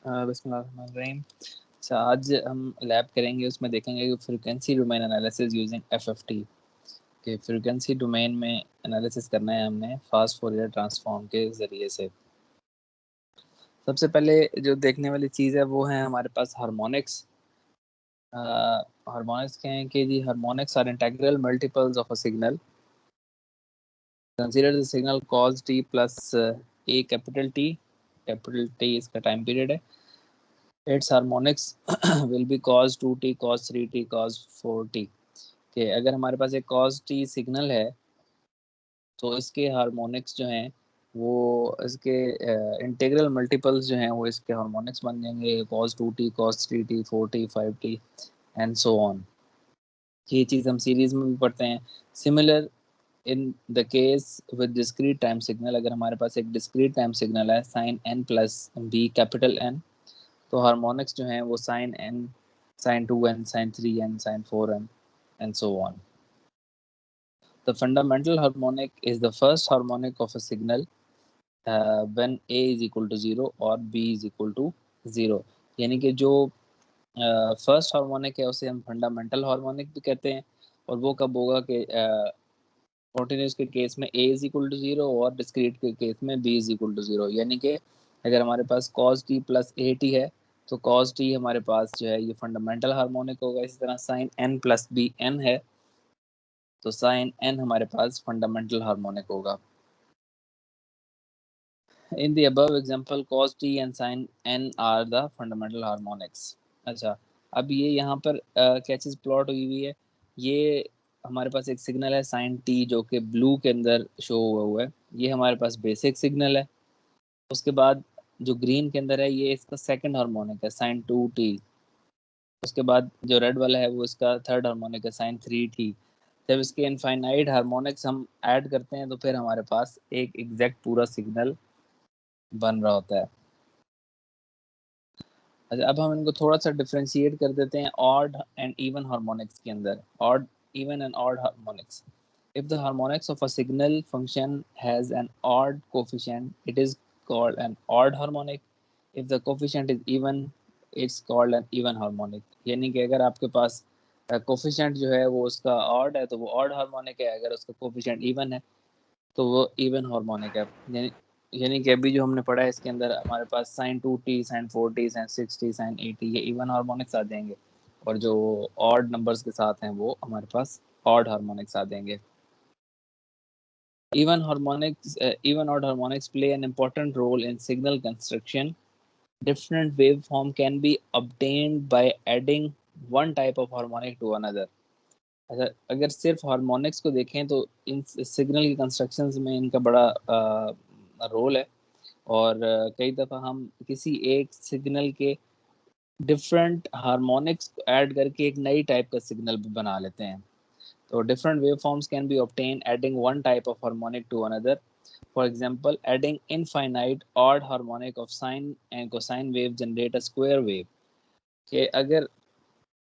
बिस्मिल्लाहिर्रहमानिर्रहीम। अच्छा, आज हम लैब करेंगे, उसमें देखेंगे कि frequency domain analysis using FFT के फ्रीक्वेंसी डोमेन में एनालिसिस करना है हमने फास्ट फोरियर ट्रांसफॉर्म के ज़रिए से। सबसे पहले जो देखने वाली चीज़ है वो है हमारे पास हार्मोनिक्स। हार्मोनिक्स कहें कि जी harmonics are integral multiples of a signal. Consider the signal cos t plus a capital T इसका टाइम पीरियड है। Its harmonics will be cos 2t, cos 3t, cos 4t। के अगर हमारे पास एक cos t सिग्नल है तो इसके हार्मोनिक्स जो हैं वो इसके इंटीग्रल मल्टीपल्स जो हैं वो इसके हार्मोनिक्स बन जाएंगे cos 2t, cos 3t, 4t, 5t and so on. ये चीज़ हम सीरीज में भी पढ़ते हैं। Similar in the case with discrete time signal, अगर हमारे पास एक डिस्क्रीट टाइम सिग्नल है sine n plus b capital N, तो हार्मोनिक्स जो हैं वो sine n, sin 2n, sin 3n, sin 4n and so on. The fundamental harmonic is the first harmonic of a signal when a is equal to 0 और b is equal to 0। यानी कि जो first harmonic है उसे हम fundamental harmonic भी कहते हैं। और वो कब होगा कि कॉन्टिन्यूस के केस में a इज इक्वल टू 0 और डिस्क्रीट के केस में b इज इक्वल टू 0। यानी कि अगर हमारे पास cos t plus a t है तो cos t हमारे पास जो है ये फंडामेंटल हार्मोनिक होगा। इसी तरह sin n plus b n है तो sin n हमारे पास फंडामेंटल हार्मोनिक होगा। In the above example cos t and sin n are the fundamental harmonics. अच्छा, अब ये यहाँ पर क्या चीज़ प्लॉट हुई हुई है, ये हमारे पास एक सिग्नल है sin t जो कि ब्लू के अंदर शो हुआ है, ये हमारे पास बेसिक सिग्नल है। उसके बाद जो ग्रीन के अंदर है ये इसका सेकंड हार्मोनिक है sin 2t। उसके बाद जो रेड वाला है वो इसका थर्ड हार्मोनिक है sin 3t। जब इसके इनफाइनाइट हार्मोनिक्स हम ऐड करते हैं तो फिर हमारे पास एक एग्जैक्ट पूरा सिग्नल बन रहा होता है। अच्छा, अब हम इनको थोड़ा सा डिफ्रेंशिएट कर देते हैं ऑड एंड इवन हार्मोनिक्स के अंदर। Odd, even and odd harmonics. if the harmonics of a signal function has an odd coefficient it is called an odd harmonic। if the coefficient is even it's called an even harmonic। यानी कि अगर आपके पास coefficient जो है वो उसका odd है तो वो ऑड हार्मोनिक है, अगर उसका कोफिशिएंट इवन है तो वो इवन हार्मोनिक है। यानी कि अभी जो हमने पढ़ा है इसके अंदर हमारे पास sin 2t, sin 4t, sin 6t, sin 8t ये इवन हार्मोनिक्स आ जाएंगे और जो ऑड नंबर्स के साथ हैं वो हमारे पास ऑड हार्मोनिक्स आ जाएंगे। Even odd harmonics play an important role in signal construction. Different waveform can be obtained by adding one type of harmonic to another। अच्छा, अगर सिर्फ हार्मोनिक्स को देखें तो इन सिग्नल की कंस्ट्रक्शंस में इनका बड़ा रोल है। और कई दफ़ा हम किसी एक सिग्नल के डिफरेंट हार्मोनिक्स को ऐड करके एक नई टाइप का सिग्नल भी बना लेते हैं। So different waveforms can be obtained adding one type of harmonic to another. For example, adding infinite odd harmonic of sine and cosine wave generate a square wave। कि अगर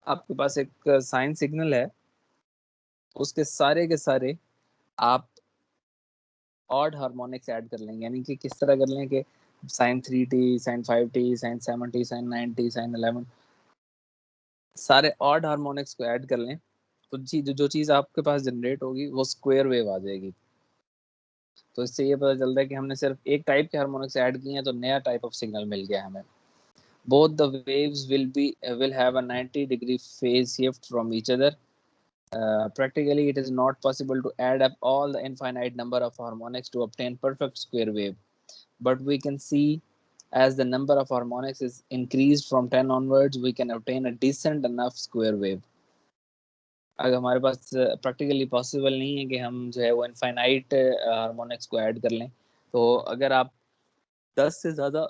आपके पास एक साइन सिग्नल है उसके सारे के सारे आप ऑड हार्मोनिक्स ऐड कर लेंगे। यानी कि किस तरह कर लें कि sin 3t, sin 5t, sin 7t, sin 9t, sin 11 सारे ऑड हार्मोनिक्स को ऐड कर लें तो जो चीज़ आपके पास जनरेट होगी वो स्क्वायर वेव आ जाएगी। तो इससे ये पता चलता है कि हमने सिर्फ एक टाइप के हार्मोनिक्स ऐड किए हैं तो नया टाइप ऑफ सिग्नल मिल गया हमें। Both the waves will have a 90 degree phase shift from each other। Practically it is not possible to add up all the infinite number of harmonics to obtain perfect square wave, but we can see as the number of harmonics is increased from 10 onwards we can obtain a decent enough square wave। अगर हमारे पास practically possible नहीं है कि हम जो है वो infinite harmonics को ऐड कर लें, तो अगर आप 10 से ज़्यादा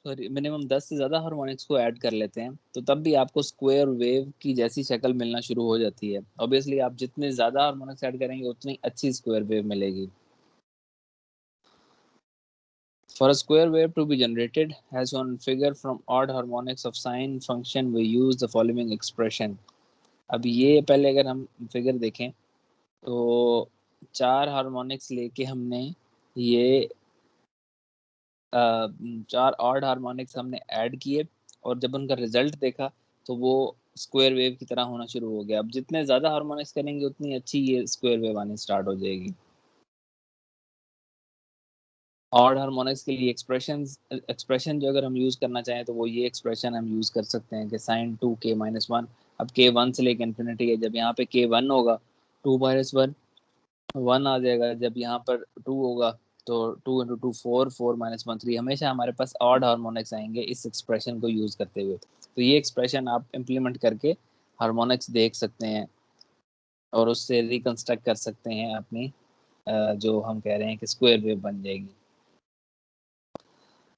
मिनिमम 10 से ज़्यादा हार्मोनिक्स को ऐड कर लेते हैं तो तब भी आपको स्क्वायर वेव की जैसी शक्ल मिलना शुरू हो जाती है। ऑब्वियसली आप जितने ज़्यादा हार्मोनिक्स ऐड करेंगे उतनी अच्छी स्क्वायर वेव मिलेगी। For a square wave to be generated, as on figure from odd harmonics of sine function, we use the following expression। अब ये पहले अगर हम फिगर देखें तो 4 हार्मोनिक्स लेके हमने ये 4 ऑड हार्मोनिक्स हमने ऐड किए और जब उनका रिजल्ट देखा तो वो स्क्वायर वेव की तरह होना शुरू हो गया। अब जितने ज्यादा हार्मोनिक्स करेंगे उतनी अच्छी ये स्क्वायर वेव आनी स्टार्ट हो जाएगी। ऑड हार्मोनिक्स के लिए एक्सप्रेशन जो अगर हम यूज करना चाहें तो वो ये एक्सप्रेशन हम यूज कर सकते हैं कि साइन 2k-1। अब k 1 से लेकर इन्फिनिटी है, जब यहाँ पे k 1 होगा 2 - 1 1 आ जाएगा, जब यहाँ पर 2 होगा तो 2 × 2 4 4 - 1 3। हमेशा हमारे पास ऑड हार्मोनिक्स आएंगे इस एक्सप्रेशन को यूज करते हुए। तो ये एक्सप्रेशन आप इम्प्लीमेंट करके हार्मोनिक्स देख सकते हैं और उससे रिकंस्ट्रक्ट कर सकते हैं अपनी जो हम कह रहे हैं कि स्क्वायर वेव बन जाएगी।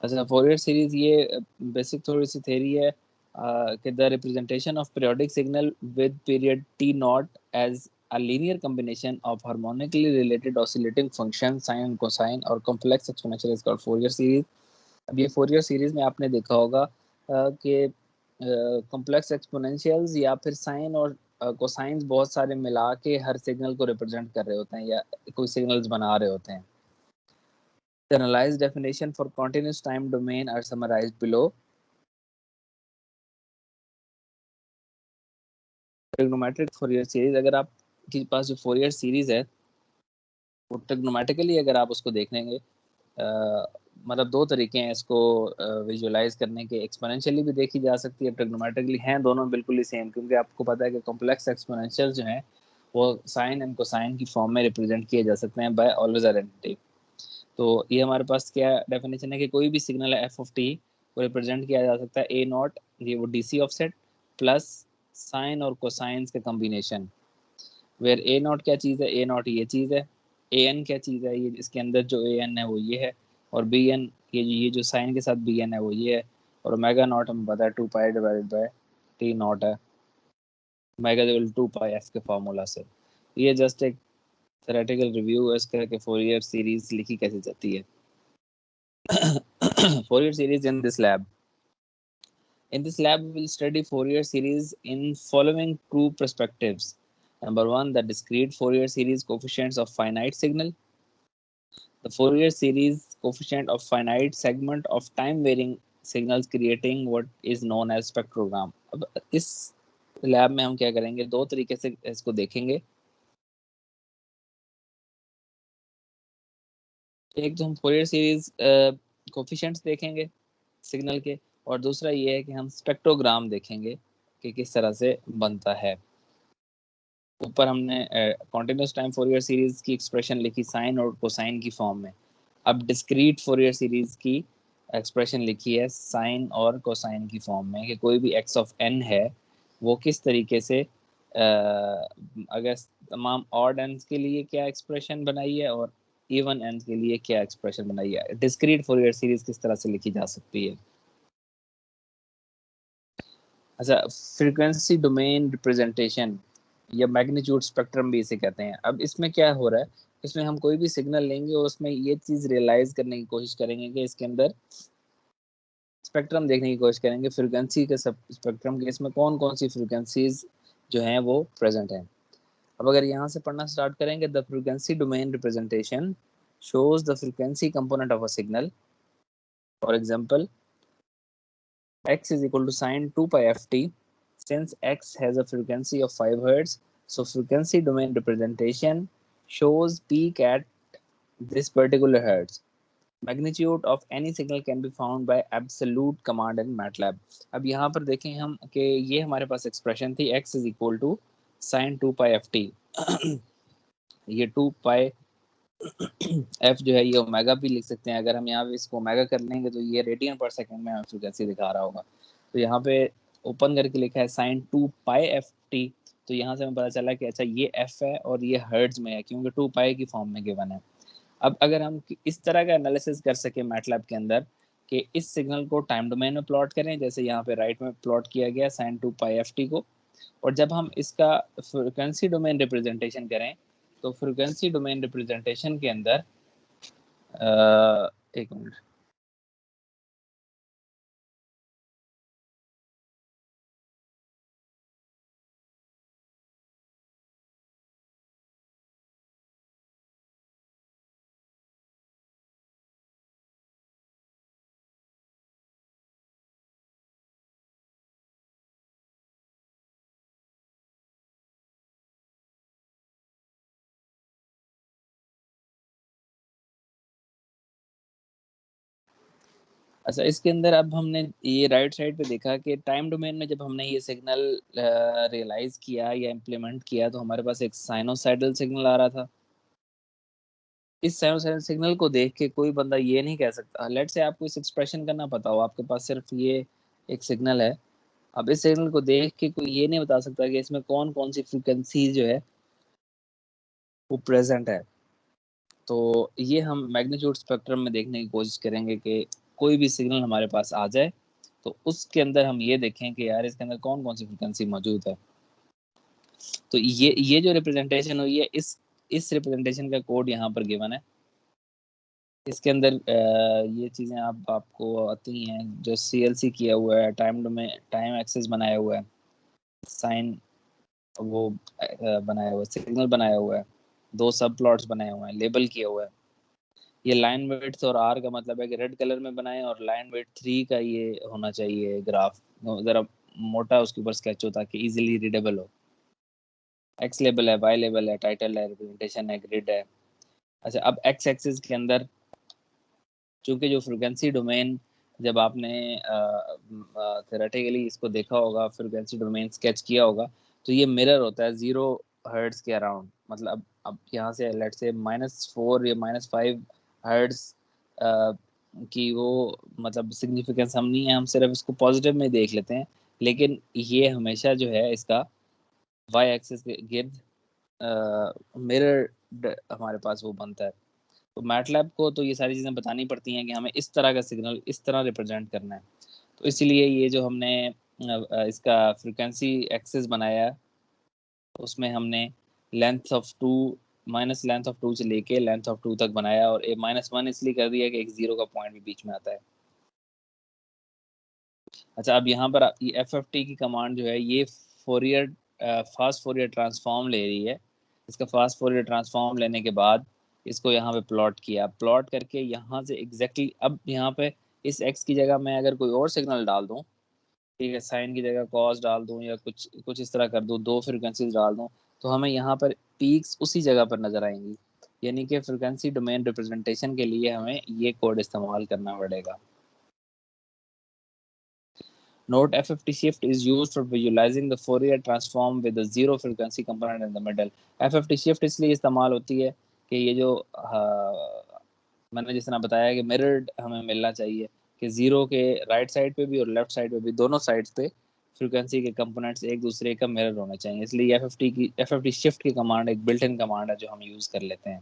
अच्छा, फोरियर सीरीज ये बेसिक थोड़ी सी थ्योरी है कि the representation of periodic signal with period T naught as a linear combination of harmonically related oscillating function sine cosine और complex exponential is called Fourier series. अब ये फोरियर सीरीज में आपने देखा होगा कि कॉम्प्लेक्स एक्सपोनेंशियल्स या फिर साइन और कोसाइंस बहुत सारे मिला के हर सिग्नल को रिप्रेजेंट कर रहे होते हैं या कोई सिग्नल्स बना रहे होते हैं। Generalized definition for continuous time domain are summarized below. Trigonometric Fourier series, अगर आपके पास जो फोरियर सीरीज है वो ट्रिग्नोमेट्रिकली अगर आप उसको देख लेंगे, मतलब दो तरीके हैं इसको विजुअलाइज करने के। एक्सपोनेंशियली भी देखी जा सकती है, ट्रिग्नोमेट्रिकली हैं दोनों बिल्कुल ही सेम, क्योंकि आपको पता है कि कॉम्प्लेक्स एक्सपोनेंशियल जो हैं वो साइन एंड कोसाइन की फॉर्म में रिप्रेजेंट किए जा सकते हैं बाय ऑलवेज आइडेंटिटी। तो ये हमारे पास क्या डेफिनेशन है कि कोई भी सिग्नल है एफ ऑफ टी को रिप्रेजेंट किया जा सकता है ए नॉट, ये वो डीसी ऑफसेट प्लस साइन और कोसाइंस का कॉम्बिनेशन। वेयर ए नॉट क्या चीज़ है, ए नॉट ये चीज़ है, ए एन क्या चीज़ है, ये इसके अंदर जो ए एन है वो ये है, और बी एन ये जो साइन के साथ बी एन है वो ये है, और ओमेगा नॉट हमें पता है 2 पाई डिवाइडेड बाय टी नॉट है, ओमेगा इक्वल 2 पाई एफ के फार्मूला से। ये जस्ट एक थ्योरेटिकल रिव्यू है इसका कि फोरियर सीरीज लिखी कैसे जाती है। Fourier series in this lab. In this lab, we will study Fourier series in following two perspectives. Number one, the discrete Fourier series coefficients of finite signal. The Fourier series coefficient of finite segment of time varying signals creating what is known as spectrogram. अब इस lab में हम क्या करेंगे, दो तरीके से इसको देखेंगे। एक तो हम फोरियर सीरीज कोफिशिएंट्स देखेंगे सिग्नल के, और दूसरा ये है कि हम स्पेक्ट्रोग्राम देखेंगे कि किस तरह से बनता है। ऊपर हमने कॉन्टिन्यूस टाइम फोरियर सीरीज की एक्सप्रेशन लिखी साइन और कोसाइन की फॉर्म में। अब डिस्क्रीट फोरियर सीरीज की एक्सप्रेशन लिखी है साइन और कोसाइन की फॉर्म में कि कोई भी एक्स ऑफ एन है वो किस तरीके से अगर तमाम ऑड एंड्स के लिए क्या एक्सप्रेशन बनाई है और इवन एंड्स के लिए क्या एक्सप्रेशन बनाई है। डिस्क्रीट फोरियर सीरीज किस तरह से लिखी जा सकती है। अच्छा, फ्रीक्वेंसी डोमेन रिप्रेजेंटेशन या मैग्नीट्यूड स्पेक्ट्रम भी इसे कहते हैं। अब इसमें क्या हो रहा है, इसमें हम कोई भी सिग्नल लेंगे और उसमें ये चीज रियलाइज करने की कोशिश करेंगे कि इसके अंदर स्पेक्ट्रम देखने की कोशिश करेंगे, फ्रीक्वेंसी के सब स्पेक्ट्रम के इसमें कौन कौन सी फ्रीक्वेंसीज जो हैं वो प्रेजेंट हैं। अब अगर यहाँ से पढ़ना स्टार्ट करेंगे, the frequency domain representation shows the frequency component of a signal. For example, x is equal to sine 2 pi ft. Since x has a frequency of 5 Hz, so frequency domain representation shows peak at this particular Hertz. Magnitude of any signal can be found by absolute command in MATLAB. अब यहाँ पर देखें हम कि ये हमारे पास expression थी x is equal to sin 2 pi ft. ये 2 पाई एफ जो है ये ओमेगा भी लिख सकते हैं। अगर हम यहाँ पे इसको ओमेगा कर लेंगे तो ये रेडियन पर सेकंड में फ्रीक्वेंसी दिखा रहा होगा। तो यहाँ पे ओपन करके लिखा है साइन 2 पाई ft। तो यहाँ से हमें पता चला कि अच्छा ये एफ है और ये हर्ट्ज में है क्योंकि 2 पाई की फॉर्म में गिवन है। अब अगर हम इस तरह का एनालिसिस कर सके मैटलैब के अंदर कि इस सिग्नल को टाइम डोमेन में प्लॉट करें, जैसे यहाँ पे राइट में प्लॉट किया गया साइन 2 पाई ft को, और जब हम इसका फ्रिक्वेंसी डोमेन रिप्रेजेंटेशन करें तो फ्रिक्वेंसी डोमेन रिप्रेजेंटेशन के अंदर एक मिनट अच्छा, इसके अंदर अब हमने ये राइट साइड पे देखा कि टाइम डोमेन में जब हमने ये सिग्नल रियलाइज किया या इम्प्लीमेंट किया तो हमारे पास एक साइनोसाइडल सिग्नल आ रहा था। इस साइनोसाइडल सिग्नल को देख के कोई बंदा ये नहीं कह सकता, लेट से आपको इस एक्सप्रेशन करना पता हो, आपके पास सिर्फ ये एक सिग्नल है। अब इस सिग्नल को देख के कोई ये नहीं बता सकता कि इसमें कौन कौन सी फ्रीक्वेंसी जो है वो प्रेजेंट है। तो ये हम मैग्नीट्यूड स्पेक्ट्रम में देखने की कोशिश करेंगे कि कोई भी सिग्नल हमारे पास आ जाए तो उसके अंदर हम ये देखें कि यार इसके अंदर कौन कौन सी फ्रिक्वेंसी मौजूद है। तो ये जो रिप्रेजेंटेशन हुई है, इस रिप्रेजेंटेशन का कोड यहाँ पर गिवन है। इसके अंदर ये चीज़ें आपको आती हैं, जो CLC किया हुआ है, टाइम एक्सेस बनाया हुआ है, साइन वो बनाया हुआ है, सिग्नल बनाया हुआ है, दो सब प्लॉट्स बनाए हुए हैं, लेबल किया हुआ है। ये लाइन वेट्स और आर का मतलब है कि रेड कलर में बनाए, और लाइन वेट 3 का ये होना चाहिए ग्राफ, जरा मोटा उसके ऊपर स्केच हो ताकि इजीली रीडेबल हो। एक्स लेबल है, वाई लेबल है, टाइटल है, रिप्रेजेंटेशन है, ग्रिड है। अच्छा, अब एक्स एक्सिस के अंदर चूंकि जो फ्रिक्वेंसी डोमेन, जब आपने थेरेटिकली इसको देखा होगा, फ्रिक्वेंसी डोमेन स्केच किया होगा, तो ये मिरर होता है 0 हर्ट्ज के अराउंड। मतलब अब यहाँ से लेट से -4 या -5 हर्ट्ज की वो मतलब सिग्निफिकेंस हम नहीं है, हम सिर्फ इसको पॉजिटिव में देख लेते हैं। लेकिन ये हमेशा जो है इसका वाई एक्सिस के गिर्द मिरर हमारे पास वो बनता है। तो मैटलैब को तो ये सारी चीज़ें बतानी पड़ती हैं कि हमें इस तरह का सिग्नल इस तरह रिप्रेजेंट करना है। तो इसलिए ये जो हमने इसका फ्रिक्वेंसी एक्सिस बनाया है, उसमें हमने length of two minus length of two से लेके लेंथ ऑफ टू तक बनाया, और -1 इसलिए कर दिया कि एक जीरो का पॉइंट भी बीच में आता है। अच्छा, अब यहाँ पर ये FFT की कमांड जो है, ये फोरियर फास्ट फोरियर ट्रांसफॉर्म ले रही है। इसका फास्ट फोरियर ट्रांसफॉर्म लेने के बाद इसको यहाँ पे प्लॉट किया, प्लॉट करके यहाँ से एग्जैक्टली अब यहाँ पे इस x की जगह मैं अगर कोई और सिग्नल डाल दूँ, ठीक है, साइन की जगह कॉस डाल दूँ या कुछ कुछ इस तरह कर दूँ, दो फ्रिक्वेंसीज डाल दूँ, तो हमें यहाँ पर पीक्स उसी जगह पर नजर आएंगी। यानी कि फ्रिक्वेंसी डोमेन रिप्रेजेंटेशन के लिए हमें ये कोड इस्तेमाल करना पड़ेगा। Note FFT shift is used for visualizing the Fourier transform with a zero frequency component in the middle. FFT shift इसलिए इस्तेमाल होती है कि ये जो मैंने जिस तरह बताया कि मिरर्ड हमें मिलना चाहिए, कि जीरो के राइट साइड पे भी और लेफ्ट साइड पे भी, दोनों साइड्स पे फ्रीक्वेंसी के कंपोनेंट्स एक दूसरे का मिरर होना चाहिए। इसलिए FFT शिफ्ट की कमांड एक बिल्ट इन कमांड है जो हम यूज कर लेते हैं।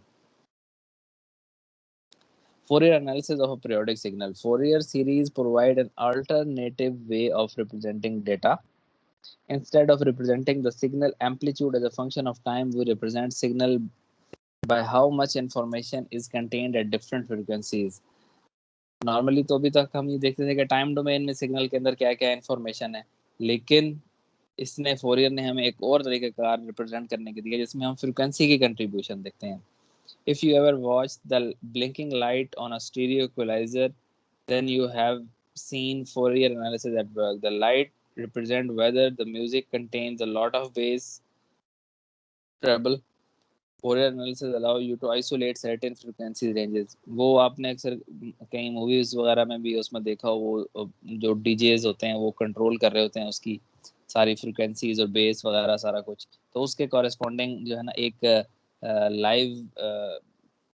Fourier analysis of a periodic signal. Fourier series provide an alternative way of representing data. Instead of representing the signal amplitude as a function of time, we represent signal by how much information is contained at different frequencies. Normally तो अभी तक हम ये देखते थे कि time domain में signal के अंदर क्या क्या इन्फॉर्मेशन है, लेकिन इसने फोरियर ने हमें एक और तरीके का रिप्रेजेंट करने के दिया जिसमें हम फ्रिक्वेंसी की कंट्रीब्यूशन देखते हैं। If you ever watched the blinking light on a stereo equalizer, then you have seen Fourier analysis at work. The light represent whether the music contains a lot of bass, treble. Fourier analysis allow you to isolate certain frequency ranges. वो आपने अक्सर कई movies वगैरह में भी उसमें देखा हो, वो जो डीजेज होते हैं वो कंट्रोल कर रहे होते हैं उसकी सारी फ्रिक्वेंसीज और बेस वगैरह सारा कुछ। तो उसके कॉरेस्पॉन्डिंग जो है ना, एक लाइव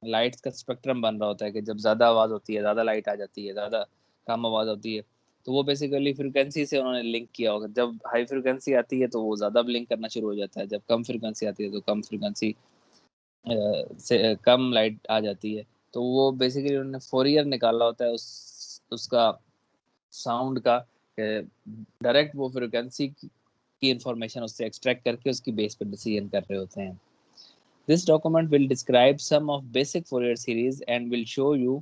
लाइट्स का स्पेक्ट्रम बन रहा होता है कि जब ज़्यादा आवाज़ होती है ज़्यादा लाइट आ जाती है, ज़्यादा कम आवाज़ होती है। तो वो बेसिकली फ्रिक्वेंसी से उन्होंने लिंक किया होगा, जब हाई फ्रिक्वेंसी आती है तो वो ज़्यादा ब्लिंक करना शुरू हो जाता है, जब कम फ्रिक्वेंसी आती है तो कम फ्रिक्वेंसी से कम लाइट आ जाती है। तो वो बेसिकली उन्होंने फोरियर निकाला होता है उसका साउंड का, डायरेक्ट वो फ्रिक्वेंसी की इंफॉर्मेशन उससे एक्सट्रैक्ट करके उसकी बेस पर डिसीजन कर रहे होते हैं। This document will describe some of basic Fourier series and will show you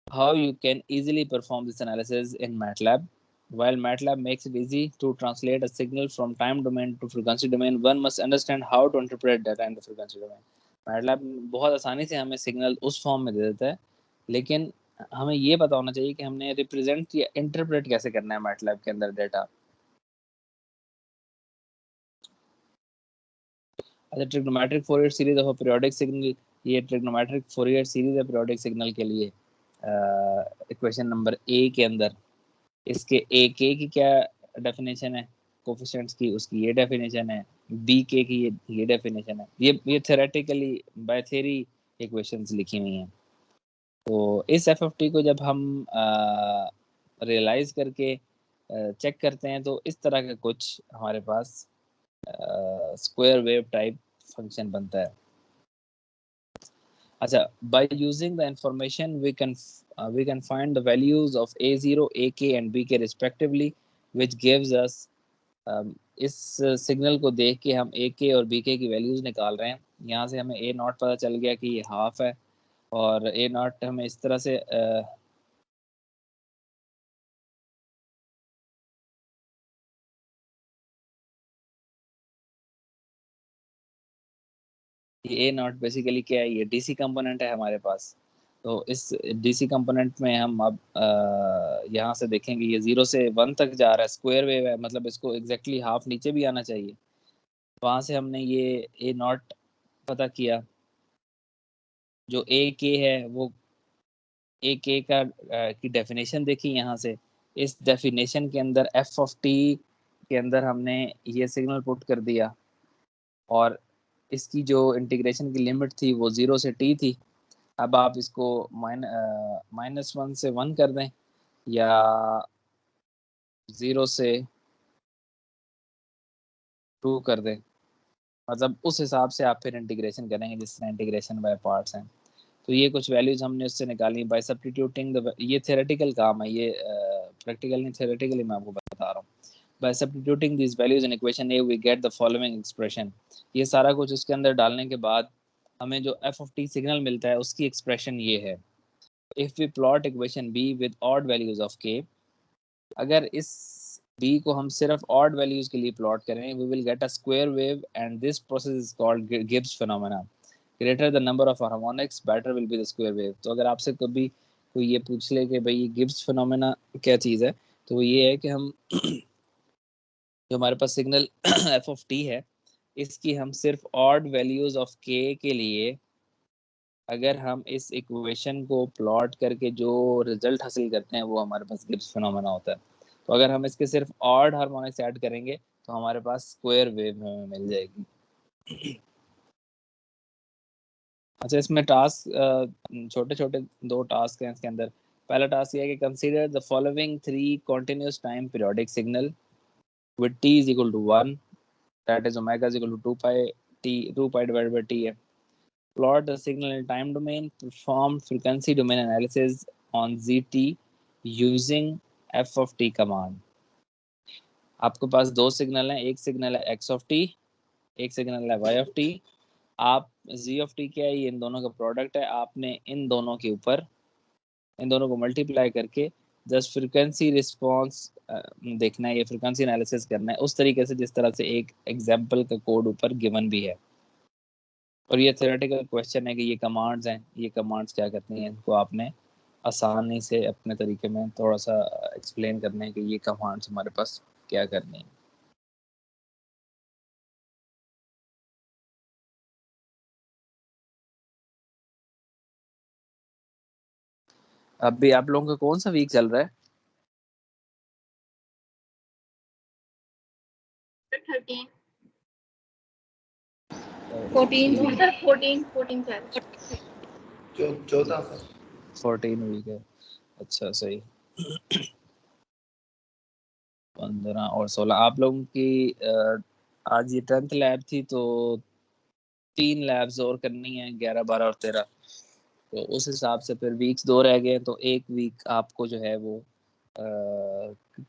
how you can easily perform this analysis in MATLAB. While MATLAB makes it easy to translate a signal from time domain to frequency domain, one must understand how to interpret data in the frequency domain. MATLAB बहुत आसानी से हमें signal उस form में दे देता है, लेकिन हमें ये पता होना चाहिए कि हमने रिप्रेजेंट या इंटरप्रेट कैसे करना है MATLAB के अंदर डेटा। अच्छा, trigonometric Fourier series of periodic signal, ये ट्रिग्नोमेट्रिक फोरियर सीरीज है पीरियोडिक सिग्नल के लिए। इक्वेशन नंबर ए के अंदर इसके ए के की क्या डेफिनेशन है कोफिशिएंट्स की, उसकी ये डेफिनेशन है, बी के की ये डेफिनेशन है। ये थ्योरेटिकली बाय थ्योरी इक्वेशंस लिखी हुई हैं। तो इस एफ एफ टी को जब हम रियलाइज करके चेक करते हैं तो इस तरह का कुछ हमारे पास स्क्वायर वेव टाइप फंक्शन बनता है। अच्छा, by using the information we can find the values of a0, ak and bk respectively, which gives us इस सिग्नल को देख के हम ए के और बी के की वैल्यूज निकाल रहे हैं। यहाँ से हमें ए नॉट पता चल गया कि ये हाफ है, और ए नॉट हमें इस तरह से ये ए नॉट बेसिकली क्या है, ये डीसी कंपोनेंट है हमारे पास। तो इस डीसी कंपोनेंट में हम अब यहाँ से देखेंगे ये 0 से 1 तक जा रहा है, स्क्वायर वेव है, मतलब इसको एग्जैक्टली हाफ नीचे भी आना चाहिए। वहां से हमने ये ए नॉट पता किया, जो ए के है वो ए के का की डेफिनेशन देखी यहाँ से। इस डेफिनेशन के अंदर एफ ऑफ टी के अंदर हमने ये सिग्नल पुट कर दिया, और इसकी जो इंटीग्रेशन की लिमिट थी वो 0 से टी थी। अब आप इसको -1 से 1 कर दें या 0 से 2 कर दें, मतलब उस हिसाब से आप फिर इंटीग्रेशन करेंगे जिस तरह इंटीग्रेशन बाय पार्ट्स हैं। तो ये कुछ वैल्यूज हमने उससे निकाली बाय सब्स्टिट्यूटिंग द, ये थ्योरेटिकल काम है, ये प्रैक्टिकल नहीं, थ्योरेटिकली मैं आपको बता रहा हूँ। By substituting this values in equation A we get the following expression. ये सारा कुछ उसके अंदर डालने के बाद हमें जो एफ ऑफ टी सिग्नल मिलता है उसकी एक्सप्रेशन ये है। If we plot equation B with odd values of K, अगर इस b को हम सिर्फ ऑड वैल्यूज के लिए प्लॉट करें, we will get a square wave and this process is called Gibbs phenomena. Greater the number of harmonics better will be the square wave. तो अगर आपसे कभी कोई ये पूछ ले कि भाई ये गिब्स फिनोमेना क्या चीज़ है, तो वो ये है कि हम जो हमारे पास सिग्नल एफ ऑफ टी है, इसकी हम सिर्फ ऑड वैल्यूज ऑफ के के लिए अगर हम इस इक्वेशन को प्लॉट करके जो रिजल्ट हासिल करते हैं वो हमारे पास गिब्स फिनोमेना होता है। तो अगर हम इसके सिर्फ ऑड हार्मोनिक्स ऐड करेंगे तो हमारे पास स्क्वायर वेव हमें मिल जाएगी। अच्छा, इसमें टास्क छोटे छोटे दो टास्क हैं इसके अंदर। पहला टास्क ये है कि consider the following 3 continuous time periodic signal with t is equal to 1, that is omega is equal to 2 pi t, 2 pi divided by t है। Plot the signal in time domain, perform frequency domain analysis on zt using f of t command। आपके पास दो signal हैं, एक signal है x of t, एक signal है y of t। आप z of t क्या है, ये इन दोनों का प्रोडक्ट है। आपने इन दोनों के ऊपर इन दोनों को मल्टीप्लाई करके जस्ट फ्रिक्वेंसी रिस्पॉन्स देखना है, ये फ्रिक्वेंसी एनालिसिस करना है उस तरीके से जिस तरह से एक एग्जाम्पल का कोड ऊपर गिवन भी है। और ये थ्योरेटिकल क्वेश्चन है कि ये कमांड्स हैं, ये कमांड्स क्या करती हैं, इनको आपने आसानी से अपने तरीके में थोड़ा सा एक्सप्लेन करना है कि ये कमांड्स हमारे पास क्या करनी है। अब भी आप लोगों का कौन सा वीक चल रहा है? 13 14 सर 14 सर 14 वीक है। अच्छा, सही। 15 और 16 आप लोगों की आज ये 10th लैब थी, तो 3 लैब्स और करनी है, 11, 12 और 13। तो उस हिसाब से फिर वीक्स 2 रह गए, तो एक वीक आपको जो है वो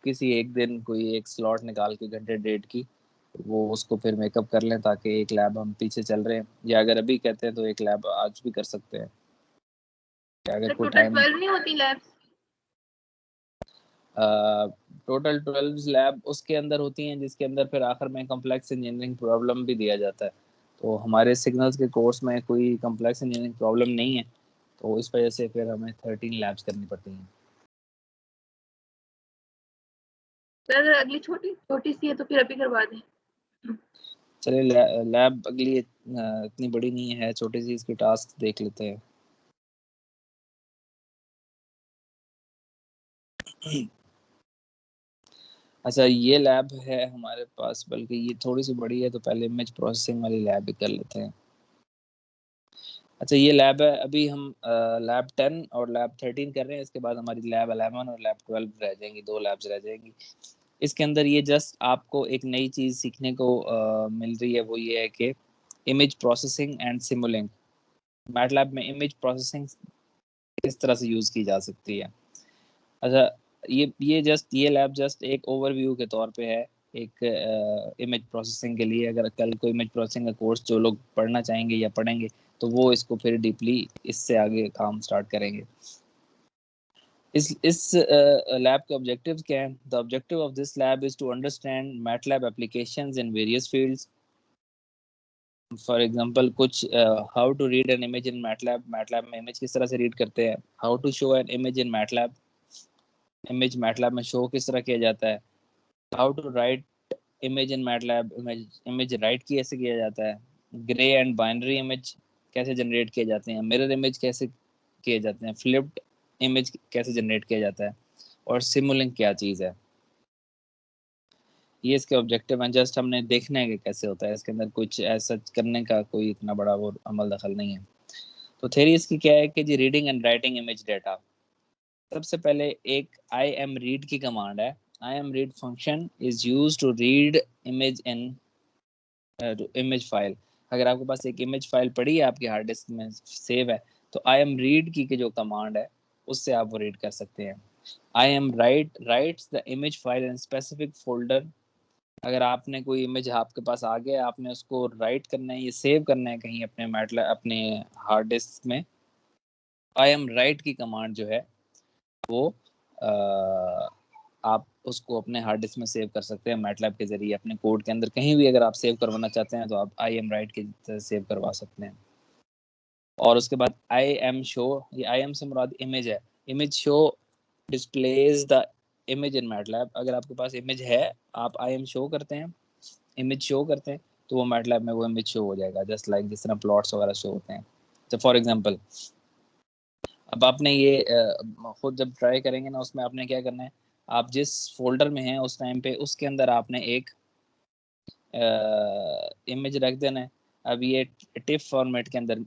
किसी एक दिन कोई एक स्लॉट निकाल के घंटे डेढ़ की वो उसको फिर मेकअप कर लें, ताकि एक लैब हम पीछे चल रहे हैं, या अगर अभी कहते हैं तो एक लैब आज भी कर सकते हैं, या अगर कोई टोटल टाइम। 12 नहीं होती लैब्स? टोटल 12 लैब उसके अंदर होती हैं जिसके अंदर फिर आखिर में कम्प्लेक्स इंजीनियरिंग प्रॉब्लम भी दिया जाता है। तो हमारे सिग्नल्स के कोर्स में कोई कम्प्लेक्स इंजीनियरिंग प्रॉब्लम नहीं है, तो इस वजह से फिर हमें 13 लैब्स करनी पड़ती हैं। सर अगली छोटी छोटी सी है तो फिर अभी करवा दें। चलिए, लैब अगली इतनी बड़ी नहीं है, छोटी सी इसकी टास्क देख लेते हैं। अच्छा, ये लैब है हमारे पास, बल्कि ये थोड़ी सी बड़ी है, तो पहले इमेज प्रोसेसिंग वाली लैब भी कर लेते हैं। अच्छा, ये लैब है, अभी हम लैब 10 और लैब 13 कर रहे हैं, इसके बाद हमारी लैब 11 और लैब 12 रह जाएंगी, 2 लैब्स रह जाएंगी। इसके अंदर ये जस्ट आपको एक नई चीज़ सीखने को मिल रही है, वो ये है कि image processing and Simulink. MATLAB में इमेज प्रोसेसिंग किस तरह से यूज़ की जा सकती है। अच्छा, ये लैब जस्ट एक ओवरव्यू के तौर पे है, एक इमेज प्रोसेसिंग के लिए। अगर कल को इमेज प्रोसेसिंग का कोर्स जो लोग पढ़ना चाहेंगे या पढ़ेंगे, तो वो इसको फिर डीपली इससे आगे काम स्टार्ट करेंगे। इस लैब के ऑब्जेक्टिव्स क्या हैं? The objective of this lab is to understand MATLAB applications in various fields. For example, कुछ how to read an image in MATLAB, MATLAB में इमेज किस तरह से रीड करते हैं। How to show an image in MATLAB, image MATLAB में show किस तरह किया जाता है। How to write image in MATLAB, image write कैसे किया जाता है। ग्रे एंड बाइनरी इमेज कैसे जनरेट किए जाते हैं। मिरर इमेज कैसे किए जाते हैं। फ्लिप्ड इमेज कैसे जनरेट किया जाता है। और सिमुलिंक क्या चीज़ है। ये इसके ऑब्जेक्टिव हैं। जस्ट हमने देखना है कि कैसे होता है, इसके अंदर कुछ ऐसा करने का कोई इतना बड़ा वो अमल दखल नहीं है। तो थ्योरी इसकी क्या है कि जी, reading and writing image data. सबसे पहले एक आई एम रीड की कमांड है। I M read function is use to read image in image file. अगर आपके पास एक इमेज फाइल पड़ी है आपके हार्ड डिस्क में सेव है, तो आई एम रीड की जो कमांड है उससे आप वो रीड कर सकते हैं। I am rights the image file in specific folder. अगर आपने कोई इमेज आपके पास आ गया, आपने उसको राइट करना है, ये सेव करना है कहीं अपने अपने हार्ड डिस्क में, आई एम राइट की कमांड जो है वो आप उसको अपने हार्ड डिस्क में सेव कर सकते हैं मैटलैब के जरिए। अपने कोड के अंदर कहीं भी अगर आप सेव करवाना चाहते हैं, तो आप आई एम राइट की तरह सेव करवा सकते हैं। और उसके बाद आई एम शो, ये आई एम से मुराद इमेज है। Image show displays the image in MATLAB. अगर आपके पास इमेज है, आप आई एम शो करते हैं, इमेज शो करते हैं, तो वो मैटलैब में वो इमेज शो हो जाएगा, जस्ट लाइक जिस तरह प्लॉट्स वगैरह शो होते हैं। तो फॉर एग्जांपल, अब आपने ये खुद जब ट्राई करेंगे ना, उसमें आपने क्या करना है, आप जिस फोल्डर में हैं उस टाइम पे उसके अंदर आपने एक इमेज रख देना है। अब ये टिफ फॉर्मेट के अंदर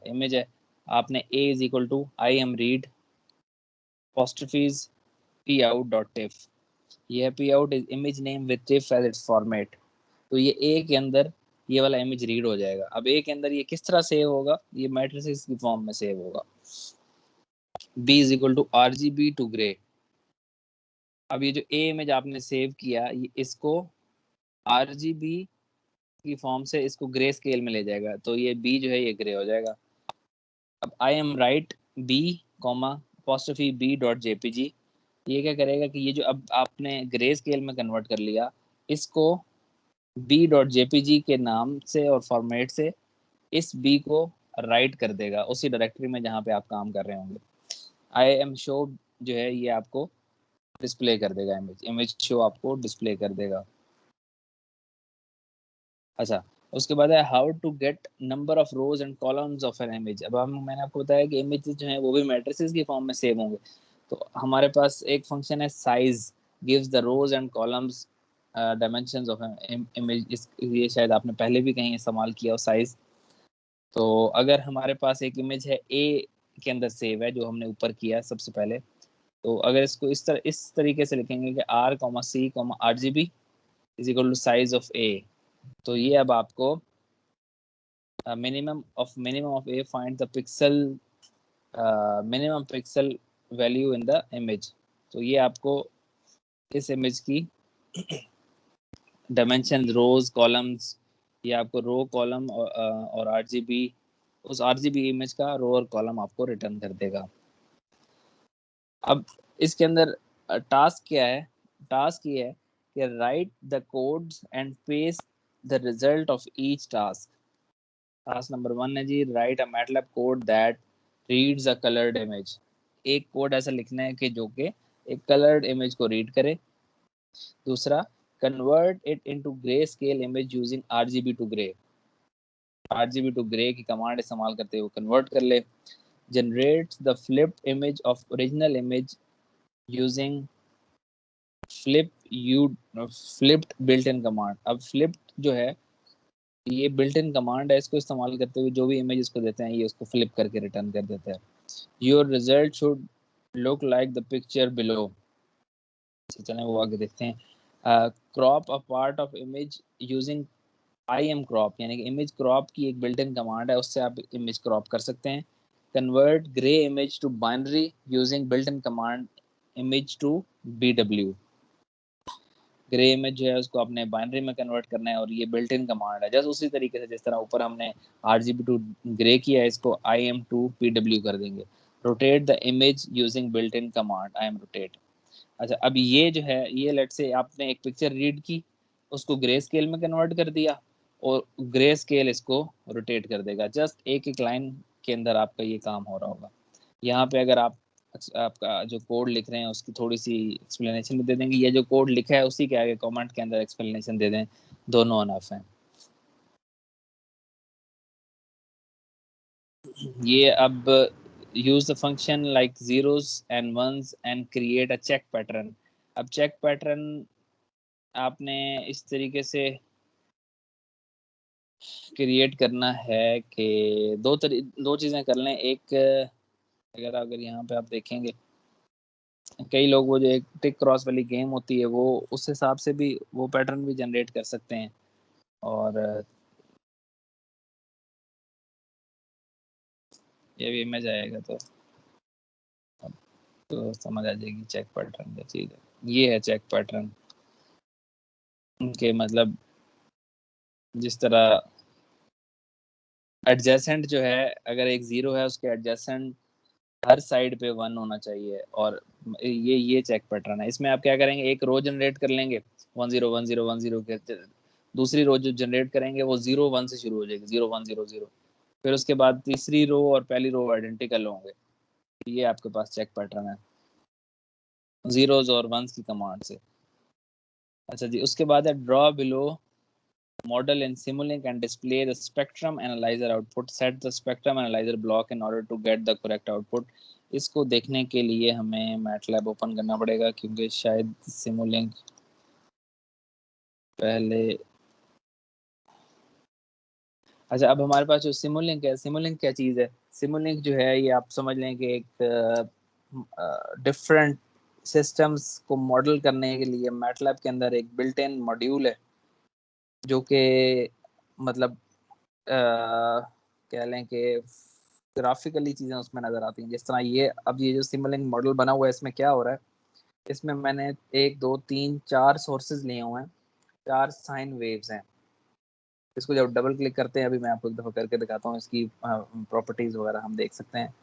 इमेज है। आपने a is equal to I am read apostrophes p out dot tif. ये है p out is image name with tif as its format. तो ये ए के अंदर ये वाला इमेज रीड हो जाएगा। अब ए के अंदर ये किस तरह सेव होगा, ये मैट्रिसेस की फॉर्म में सेव होगा। b is equal to R G B to gray. अब ये जो ए इमेज आपने सेव किया, ये इसको आर जी बी की फॉर्म से इसको ग्रे स्केल में ले जाएगा, तो ये बी जो है ये ग्रे हो जाएगा। अब imwrite b comma apostrophe b dot JPG, ये क्या करेगा कि ये जो अब आपने ग्रे स्केल में कन्वर्ट कर लिया, इसको बी डॉट जेपीजी के नाम से और फॉर्मेट से इस बी को राइट कर देगा उसी डायरेक्टरी में जहाँ पे आप काम कर रहे होंगे। आई एम शो जो है ये आपको डिस्प्ले कर देगा, इमेज शो आपको डिस्प्ले कर देगा। अच्छा, उसके बाद है how to get number of rows and columns of an image. अब हम मैंने आपको बताया कि इमेजेस जो है वो भी मैट्रिसेस की फॉर्म में सेव होंगे। तो हमारे पास एक फंक्शन है size, gives the rows and columns dimensions of an image. ये शायद आपने पहले भी कहीं इस्तेमाल किया हो, साइज। तो अगर हमारे पास एक इमेज है ए के अंदर सेव है, जो हमने ऊपर किया सबसे पहले, तो अगर इसको इस तरीके से लिखेंगे कि R comma C comma R G B is equal to size of A, तो ये अब आपको minimum of a find the pixel minimum pixel value in the image। तो ये आपको इस इमेज की डायमेंशन, रोज, कॉलम्स, ये आपको रो, कॉलम और आरजीबी, उस आरजीबी इमेज का रो और कॉलम आपको रिटर्न कर देगा। अब इसके अंदर टास्क क्या है? टास्क ये है कि write the codes and paste the result of each task. Task number 1 है जी, write a MATLAB code that reads a coloured image. एक कोड ऐसा लिखना है कि जो कि एक कलर्ड इमेज को रीड करे। दूसरा, convert it into gray scale image using RGB to gray. RGB to gray की कमांड इस्तेमाल करते हुए कन्वर्ट कर ले। Generates the flipped image of original image using flipped built in command. अब फ्लिप्ड जो है ये बिल्ट इन कमांड है, इसको इस्तेमाल करते हुए जो भी इमेज इसको देते हैं ये उसको फ्लिप करके रिटर्न कर देते हैं। Your result should look like the picture below. चलें वो आगे देखते हैं। Crop a part of image using I am crop, यानी कि इमेज क्रॉप की एक बिल्ट इन कमांड है, उससे आप इमेज क्रॉप कर सकते हैं। Convert gray image to binary using built in command image to BW। Gray image जो है उसको अपने बाइनरी में कन्वर्ट करना है और ये बिल्ट इन कमांड है। जस्ट उसी तरीके से जिस तरह ऊपर हमने RGB टू ग्रे किया है, इसको IM टू PW कर देंगे। Rotate the image using built in command IM rotate. अच्छा, अब ये जो है ये लेट से आपने एक पिक्चर रीड की, उसको ग्रे स्केल में कन्वर्ट कर दिया और ग्रे स्केल इसको रोटेट कर देगा। जस्ट एक एक लाइन के अंदर आपका ये काम हो रहा होगा। यहाँ पे अगर आपका जो कोड लिख रहे हैं उसकी थोड़ी सी एक्सप्लेनेशन भी दे देंगे, ये जो कोड लिखा है उसी के आगे कमेंट के अंदर एक्सप्लेनेशन दे दें, दोनों अनफ हैं। ये अब use the function like zeros and ones and create a check pattern। अब चेक पैटर्न आपने इस तरीके से क्रिएट करना है कि दो चीज़ें कर लें। एक, अगर अगर यहाँ पे आप देखेंगे कई लोग वो जो एक टिक क्रॉस वाली गेम होती है वो उस हिसाब से भी वो पैटर्न भी जनरेट कर सकते हैं। और ये भी इमेज आएगा तो समझ आ जाएगी चेक पैटर्न क्या चीज़ है। ये है चेक पैटर्न के मतलब जिस तरह एडजेसेंट जो है अगर एक जीरो है उसके एडजेसेंट हर साइड पे 1 होना चाहिए। और ये चेक पैटर्न है। इसमें आप क्या करेंगे, एक रो जनरेट कर लेंगे 10 10 10 के, दूसरी रो जो जनरेट करेंगे वो 0 1 से शुरू हो जाएगी, 0 1 0 0। फिर उसके बाद तीसरी रो और पहली रो आइडेंटिकल होंगे। ये आपके पास चेक पैटर्न है जीरोज और वंस की कमांड से। अच्छा जी, उसके बाद है draw below model in Simulink and display the spectrum analyzer output। Set the spectrum analyzer block in order to get the correct output। इसको देखने के लिए हमें MATLAB ओपन करना पड़ेगा क्योंकि शायद Simulink पहले। अच्छा, अब हमारे पास जो Simulink है, Simulink क्या चीज़ है? Simulink जो है ये आप समझ लें कि एक डिफरेंट सिस्टम्स को मॉडल करने के लिए MATLAB के अंदर एक बिल्ट इन मॉड्यूल है जो कि मतलब कह लें कि ग्राफिकली चीज़ें उसमें नज़र आती हैं। जिस तरह ये जो सिमुलिंक मॉडल बना हुआ है इसमें क्या हो रहा है, इसमें मैंने 1 2 3 4 सोर्सेज लिए हुए हैं, 4 साइन वेव्स हैं। इसको जब डबल क्लिक करते हैं, अभी मैं आपको एक दफ़ा करके दिखाता हूँ, इसकी प्रॉपर्टीज़ वगैरह हम देख सकते हैं।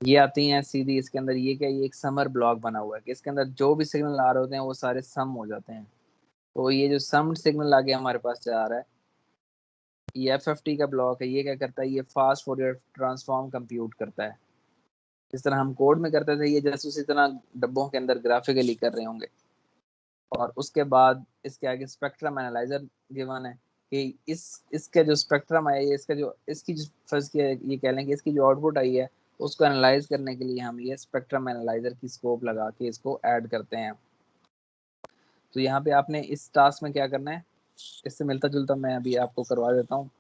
ये आती हैं सीधी इसके अंदर। ये क्या, ये एक समर ब्लॉक बना हुआ है कि इसके अंदर जो भी सिग्नल आ रहे होते हैं वो सारे सम हो जाते हैं। तो ये जो समड सिग्नल आगे हमारे पास जा रहा है ये FFT का ब्लॉक है। ये क्या करता है, ये फास्ट फोरियर ट्रांसफॉर्म कंप्यूट करता है। जिस तरह हम कोड में करते थे ये जैसे उसी तरह डब्बों के अंदर ग्राफिकली कर रहे होंगे। और उसके बाद इसके आगे स्पेक्ट्रम एनालाइजर गिवन है कि इसका जो स्पेक्ट्रम है ये इसकी जो फर्स्ट की ये कह लें कि इसकी जो आउटपुट आई है उसको एनालाइज करने के लिए हम ये स्पेक्ट्रम एनालाइजर की स्कोप लगा के इसको ऐड करते हैं। तो यहाँ पे आपने इस टास्क में क्या करना है, इससे मिलता जुलता मैं अभी आपको करवा देता हूँ।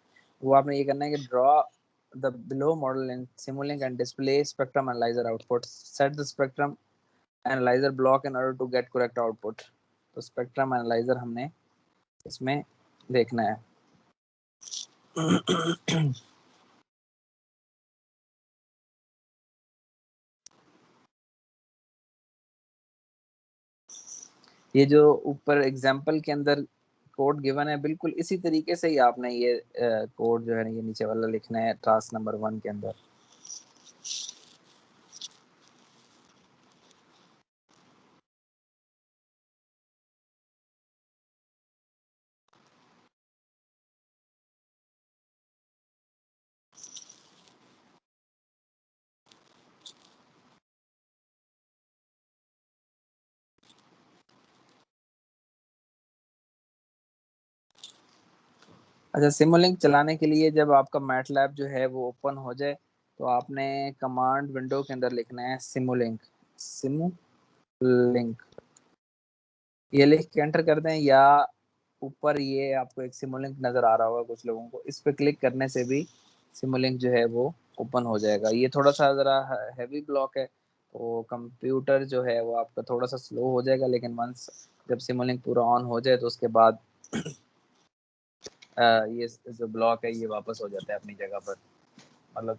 वो आपने ये करना है कि draw the below model in Simulink and display spectrum analyzer output। Set the spectrum analyzer block in order to get correct output। तो spectrum analyzer हमने इसमें देखना है। ये जो ऊपर एग्जाम्पल के अंदर कोड गिवन है बिल्कुल इसी तरीके से ही आपने ये कोड जो है ये नीचे वाला लिखना है टास्क नंबर 1 के अंदर। अच्छा, सिमुलिंक चलाने के लिए जब आपका मैटलैब जो है वो ओपन हो जाए तो आपने कमांड विंडो के अंदर लिखना है सिमुलिंक लिंक, ये लिंक एंटर कर दें, या ऊपर ये आपको एक सिमुलिंक नजर आ रहा होगा कुछ लोगों को, इस पे क्लिक करने से भी सिमुलिंक जो है वो ओपन हो जाएगा। ये थोड़ा सा जरा हैवी ब्लॉक है, तो कंप्यूटर जो है वो आपका थोड़ा सा स्लो हो जाएगा, लेकिन वंस जब सिमुलिंक पूरा ऑन हो जाए तो उसके बाद ये जो ब्लॉक है ये वापस हो जाता है अपनी जगह पर, मतलब।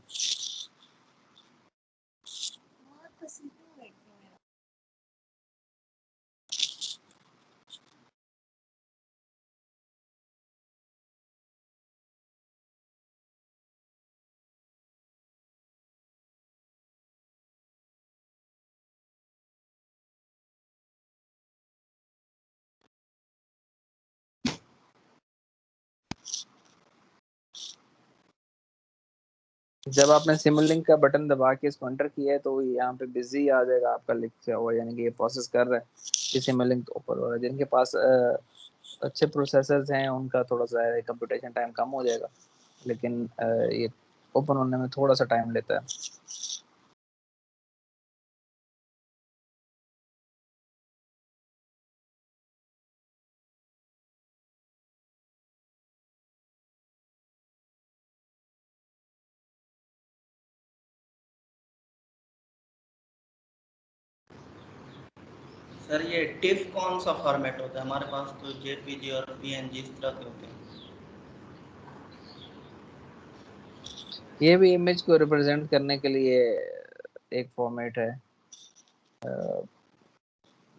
जब आपने सिमुलिंक का बटन दबा के इसको एंटर किया है तो यहाँ पे बिजी आ जाएगा आपका लिखा हुआ, यानी कि ये प्रोसेस कर रहा है कि सिमुलिंक ऊपर हो रहा है। जिनके पास अच्छे प्रोसेसर्स हैं उनका थोड़ा सा कंप्यूटेशन टाइम कम हो जाएगा, लेकिन ये ओपन होने में थोड़ा सा टाइम लेता है। सर ये टिफ कौन सा फॉर्मेट होता है? हमारे पास तो जेपीजी और पीएनजी इस तरह के होते हैं। ये भी इमेज को रिप्रेजेंट करने के लिए एक फॉर्मेट है।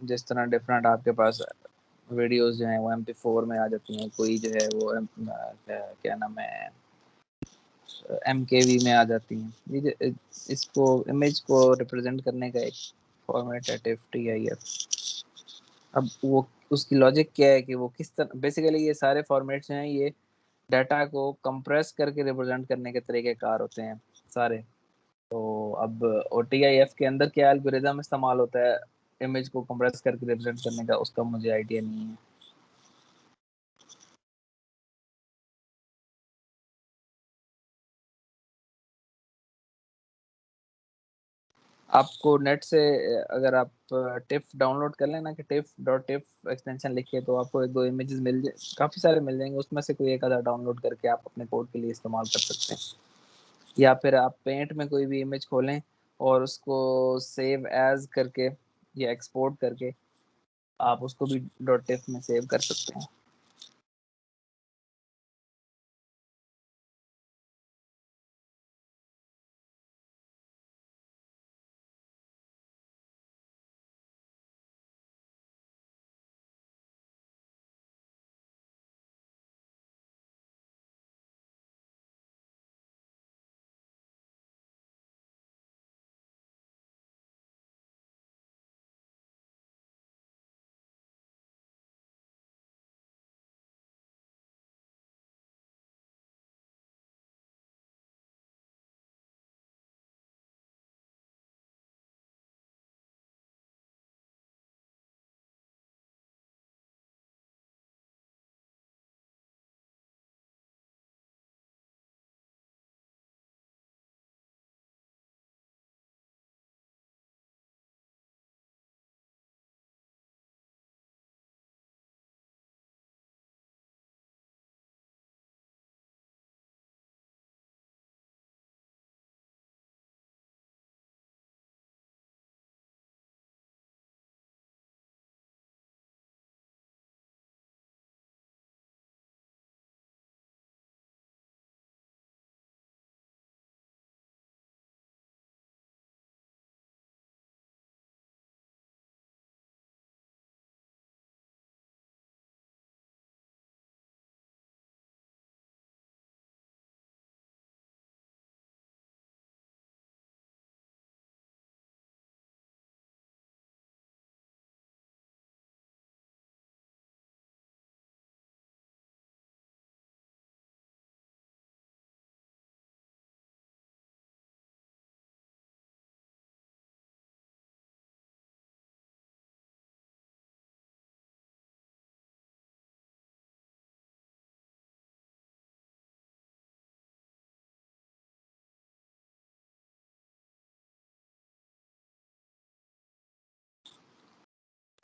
जिस तरह डिफरेंट आपके पास वीडियोस जो हैं वो MP4 में आ जाती हैं, कोई जो है वो क्या नाम है MKV में आ जाती हैं। इसको इमेज को रिप्रेजेंट करने का एक फॉर्मेट है TIFF। अब वो उसकी लॉजिक क्या है कि वो किस तरह, बेसिकली ये सारे फॉर्मेट्स हैं ये डाटा को कंप्रेस करके रिप्रेजेंट करने के तरीके कार होते हैं सारे। तो अब OTIF के अंदर क्या एल्गोरिदम इस्तेमाल होता है इमेज को कंप्रेस करके रिप्रेजेंट करने का, उसका मुझे आइडिया नहीं है। आपको नेट से अगर आप टिफ डाउनलोड कर लेना कि टिफ.टिफ एक्सटेंशन लिखिए, तो आपको एक दो इमेजेस मिल जाए, काफ़ी सारे मिल जाएंगे, उसमें से कोई एक आधा डाउनलोड करके आप अपने कोड के लिए इस्तेमाल कर सकते हैं। या फिर आप पेंट में कोई भी इमेज खोलें और उसको सेव एज करके या एक्सपोर्ट करके आप उसको भी .टिफ में सेव कर सकते हैं।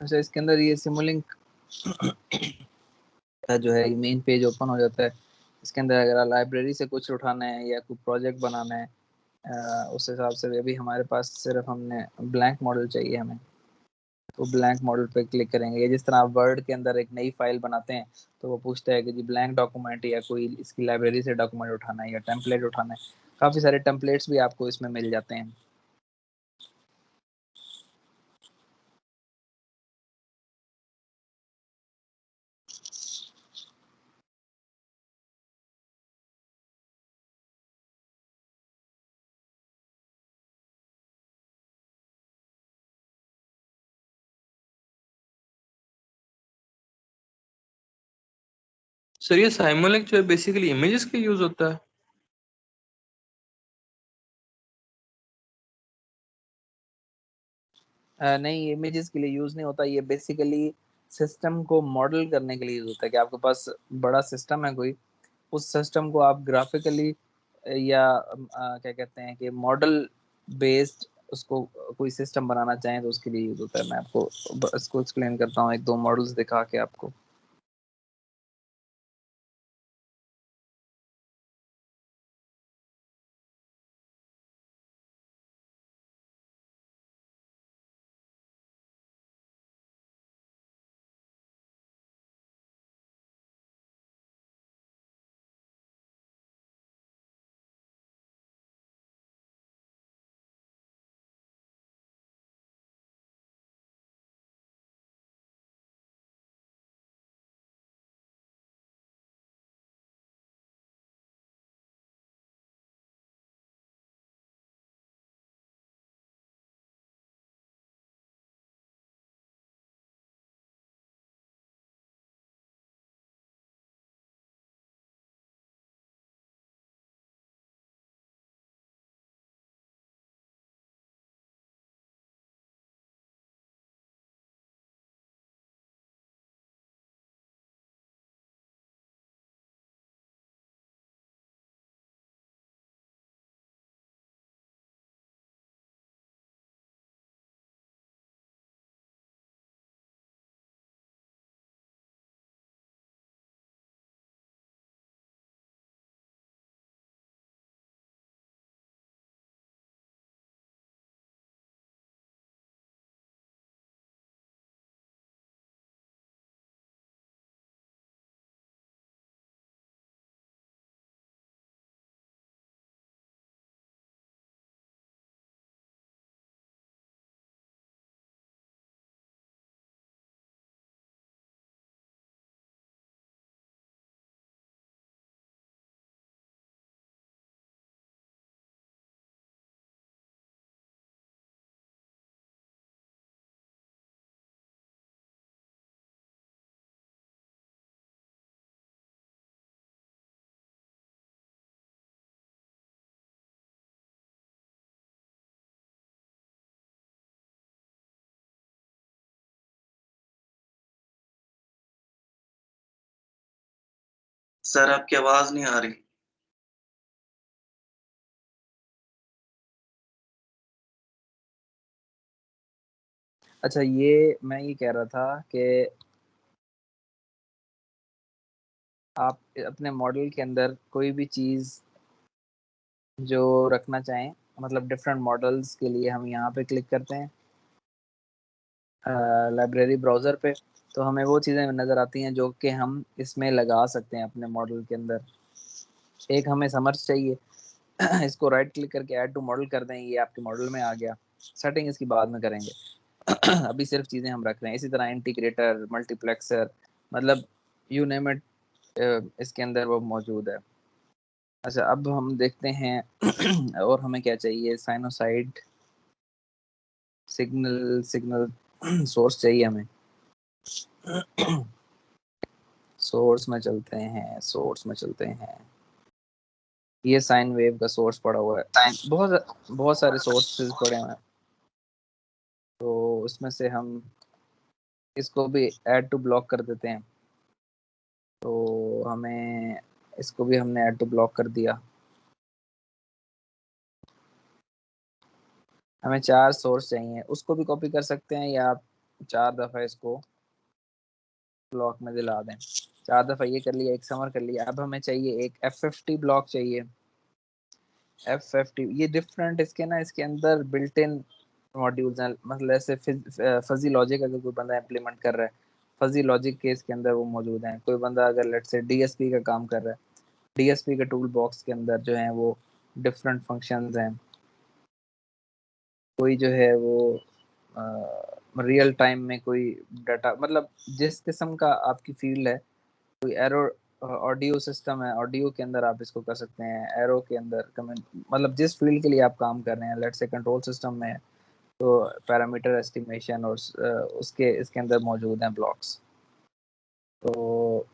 अच्छा, इसके अंदर ये सिमुलिंक का जो है मेन पेज ओपन हो जाता है। इसके अंदर अगर लाइब्रेरी से कुछ उठाना है या कोई प्रोजेक्ट बनाना है, उस हिसाब से अभी हमारे पास सिर्फ हमने ब्लैंक मॉडल चाहिए हमें, तो ब्लैंक मॉडल पे क्लिक करेंगे। ये जिस तरह आप वर्ड के अंदर एक नई फाइल बनाते हैं तो वो पूछता है कि जी ब्लैंक डॉक्यूमेंट या कोई इसकी लाइब्रेरी से डॉक्यूमेंट उठाना है या टेम्पलेट उठाना है। काफ़ी सारे टेम्पलेट्स भी आपको इसमें मिल जाते हैं। सर ये साइमोलिंक जो है बेसिकली इमेजेस के यूज होता है? नहीं, इमेजेस के लिए यूज़ नहीं होता। ये बेसिकली सिस्टम को मॉडल करने के लिए यूज़ होता है कि आपके पास बड़ा सिस्टम है कोई, उस सिस्टम को आप ग्राफिकली या क्या कहते हैं कि मॉडल बेस्ड उसको कोई सिस्टम बनाना चाहें तो उसके लिए यूज होता है। मैं आपको इसको एक्सप्लेन करता हूँ एक दो मॉडल्स दिखा के आपको। सर आपकी आवाज नहीं आ रही। अच्छा, ये मैं ये कह रहा था कि आप अपने मॉडल के अंदर कोई भी चीज़ जो रखना चाहें, मतलब डिफरेंट मॉडल्स के लिए हम यहाँ पे क्लिक करते हैं लाइब्रेरी ब्राउज़र पे, तो हमें वो चीज़ें नज़र आती हैं जो कि हम इसमें लगा सकते हैं अपने मॉडल के अंदर। एक हमें समर चाहिए, इसको राइट क्लिक करके ऐड टू मॉडल कर दें, ये आपके मॉडल में आ गया। सेटिंग इसकी बाद में करेंगे। अभी सिर्फ चीज़ें हम रख रहे हैं। इसी तरह इंटीग्रेटर, मल्टीप्लेक्सर, मतलब यू नेम इट, इसके अंदर वो मौजूद है। अच्छा, अब हम देखते हैं और हमें क्या चाहिए। साइनोसाइड सिग्नल, सिग्नल सोर्स चाहिए हमें। सोर्स में चलते हैं, सोर्स में चलते हैं। ये साइन वेव का सोर्स पड़ा हुआ है। बहुत बहुत सारे सोर्सेज पड़े हुए हैं, तो उसमें से हम इसको भी ऐड टू ब्लॉक कर देते हैं। तो हमें इसको भी हमने ऐड टू ब्लॉक कर दिया। हमें 4 सोर्स चाहिए, उसको भी कॉपी कर सकते हैं या आप 4 दफ़ा इसको ब्लॉक में दिला दें। 4 दफ़ा ये कर लिया, एक समर कर लिया। अब हमें चाहिए एक F50 ब्लॉक चाहिए। F50 ये डिफरेंट इसके ना, इसके अंदर बिल्ट इन मॉड्यूल्स हैं। मतलब ऐसे फजी लॉजिक अगर कोई बंदा इम्प्लीमेंट कर रहा है, फजी लॉजिक के इसके अंदर वो मौजूद हैं। कोई बंदा अगर लेट से DSP का काम कर रहा है, DSP के टूल बॉक्स के अंदर जो है वो डिफरेंट फंक्शंस हैं। कोई जो है वो रियल टाइम में कोई डाटा, मतलब जिस किस्म का आपकी फील्ड है, कोई एरो ऑडियो सिस्टम है, ऑडियो के अंदर आप इसको कर सकते हैं। एरो के अंदर कमेंट, मतलब जिस फील्ड के लिए आप काम कर रहे हैं, लेट से कंट्रोल सिस्टम में है, तो पैरामीटर एस्टिमेशन और उसके इसके अंदर मौजूद हैं ब्लॉक्स। तो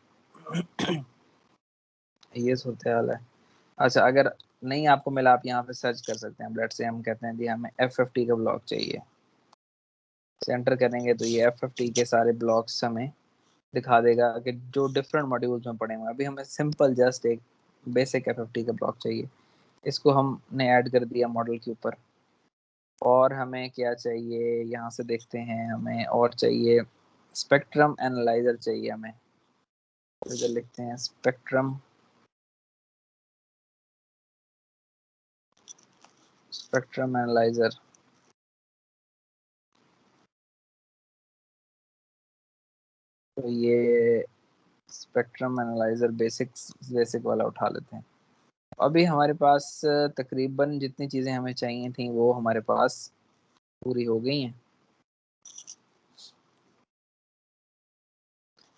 ये सूरत हाल है। अच्छा, अगर नहीं आपको मिला, आप यहाँ पे सर्च कर सकते हैं। लेट से हम कहते हैं जी हमें F50 का ब्लॉक चाहिए, सेंटर करेंगे तो ये F50 के सारे ब्लॉक्स हमें दिखा देगा कि जो डिफरेंट मॉड्यूल्स में पड़े हुए हैं। अभी हमें सिंपल जस्ट एक बेसिक F50 का ब्लॉक चाहिए, इसको हमने ऐड कर दिया मॉडल के ऊपर। और हमें क्या चाहिए यहाँ से देखते हैं, हमें और चाहिए स्पेक्ट्रम एनालाइजर चाहिए हमें। तो इधर लिखते हैं स्पेक्ट्रम एनालाइजर। तो ये स्पेक्ट्रम एनालाइजर बेसिक वाला उठा लेते हैं। अभी हमारे पास तकरीबन जितनी चीज़ें हमें चाहिए थी वो हमारे पास पूरी हो गई हैं।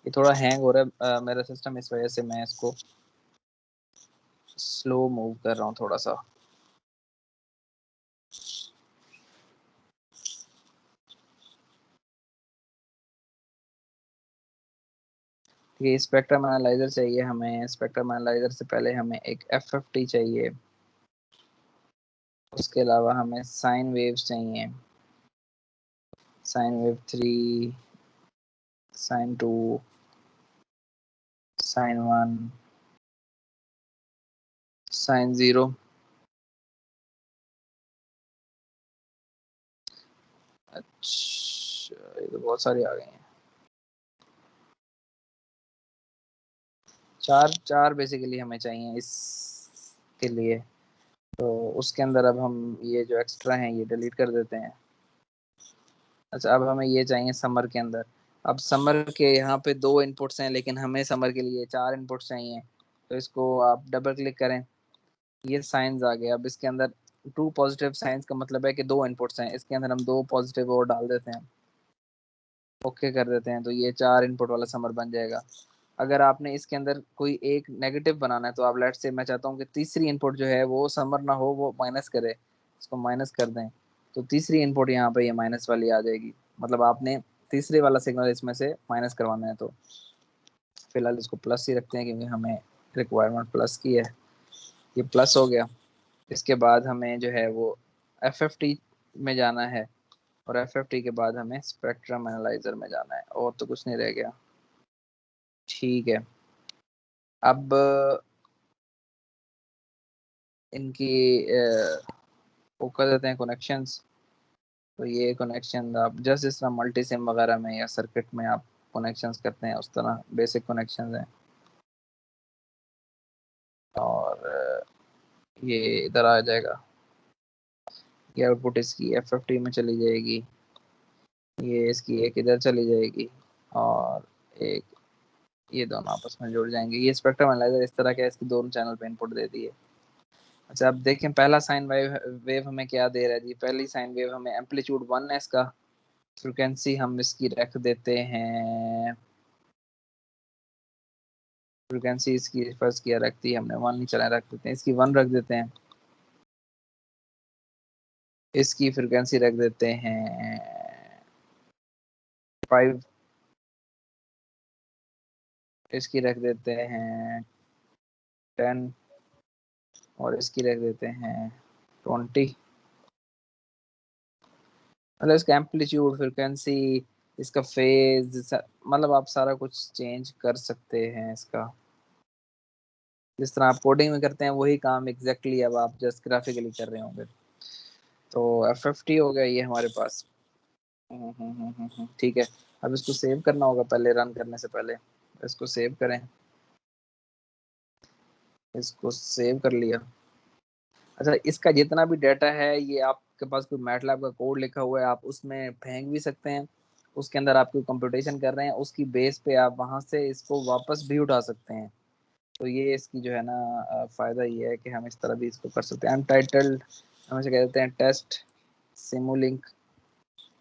ये थोड़ा हैंग हो रहा है मेरा सिस्टम, इस वजह से मैं इसको स्लो मूव कर रहा हूँ थोड़ा सा। ये स्पेक्ट्रम एनालाइजर चाहिए हमें। स्पेक्ट्रम एनालाइजर से पहले हमें एक F50 चाहिए। उसके अलावा हमें साइन वेव्स चाहिए, sine wave 3, sine 2, sine 1, sine 0। अच्छा, ये तो बहुत सारी आ गई हैं। चार बेसिकली हमें चाहिए इसके लिए। तो उसके अंदर अब हम ये जो एक्स्ट्रा हैं ये डिलीट कर देते हैं। अच्छा, अब हमें ये चाहिए समर के अंदर। अब समर के यहाँ पे 2 इनपुट्स हैं, लेकिन हमें समर के लिए 4 इनपुट्स चाहिए। तो इसको आप डबल क्लिक करें, ये साइंस आ गए। अब इसके अंदर 2 पॉजिटिव साइंस का मतलब है कि 2 इनपुट्स हैं, इसके अंदर हम 2 पॉजिटिव और डाल देते हैं, ओके कर देते हैं। तो ये 4 इनपुट वाला समर बन जाएगा। अगर आपने इसके अंदर कोई एक नेगेटिव बनाना है, तो आप लेट से मैं चाहता हूँ कि तीसरी इनपुट जो है वो समर ना हो, वो माइनस करे, इसको माइनस कर दें। तो तीसरी इनपुट यहाँ पे ये माइनस वाली आ जाएगी। मतलब आपने तीसरे वाला सिग्नल इसमें से माइनस करवाना है। तो फिलहाल इसको प्लस ही रखते हैं क्योंकि हमें रिक्वायरमेंट प्लस की है। ये प्लस हो गया। इसके बाद हमें जो है वो F50 में जाना है, और F50 के बाद हमें स्पेक्ट्रम एनालाइजर में जाना है, और तो कुछ नहीं रह गया। ठीक है, अब इनकी वो कर देते हैं कनेक्शंस। तो ये कनेक्शन आप जस्ट इस तरह मल्टी सिम वगैरह में या सर्किट में आप कनेक्शंस करते हैं, उस तरह बेसिक कनेक्शंस हैं। और ये इधर आ जाएगा, ये आउटपुट इसकी F50 में चली जाएगी, ये इसकी एक इधर चली जाएगी, और एक ये दोनों आपस में जुड़ जाएंगे। ये स्पेक्ट्रम एनालाइजर इस तरह का है, इसकी दोनों चैनल पे इनपुट दे दिए। अच्छा, अब देखें पहला साइन वेव हमें क्या दे रहा है जी। पहली साइन वेव हमें एम्पलीट्यूड 1 है इसका। फ्रिक्वेंसी हम इसकी रख देते हैं, फ्रिक्वेंसी इसकी फर्स्ट किया रखती है हमने 1 ही चला रख देते हैं, इसकी 1 रख देते हैं। इसकी फ्रिक्वेंसी रख देते हैं 5, इसकी रख देते हैं 10, और इसकी रख देते हैं 20। मतलब इसका एम्पलीट्यूड, फ्रिक्वेंसी, इसका फेज, मतलब आप सारा कुछ चेंज कर सकते हैं इसका। जिस तरह आप कोडिंग में करते हैं वही काम एग्जैक्टली अब आप जस्ट ग्राफिकली कर रहे होंगे। तो F50 हो गया ये हमारे पास। ठीक है, अब इसको सेव करना होगा पहले, रन करने से पहले इसको सेव करें। इसको सेव कर लिया। अच्छा, इसका जितना भी डाटा है ये आपके पास कोई मैटलैब का कोड लिखा हुआ है, आप उसमें फेंक भी सकते हैं। उसके अंदर आप कोई कंप्यूटेशन कर रहे हैं, उसकी बेस पे आप वहां से इसको वापस भी उठा सकते हैं। तो ये इसकी जो है ना फायदा ये है कि हम इस तरह भी इसको कर सकते हैं। अनटाइटल्ड हम इसे कह देते हैं test Simulink,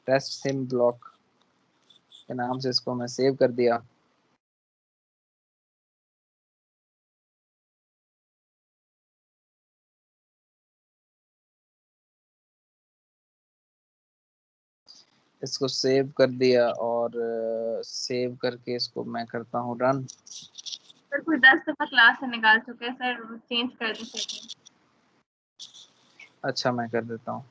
test sim block के नाम से इसको मैं सेव कर दिया। इसको सेव कर दिया और सेव करके इसको मैं करता हूँ रन। सर कोई 10 दफा क्लास से निकाल चुके हैं सर, चेंज कर दें सेटिंग। अच्छा, मैं कर देता हूँ।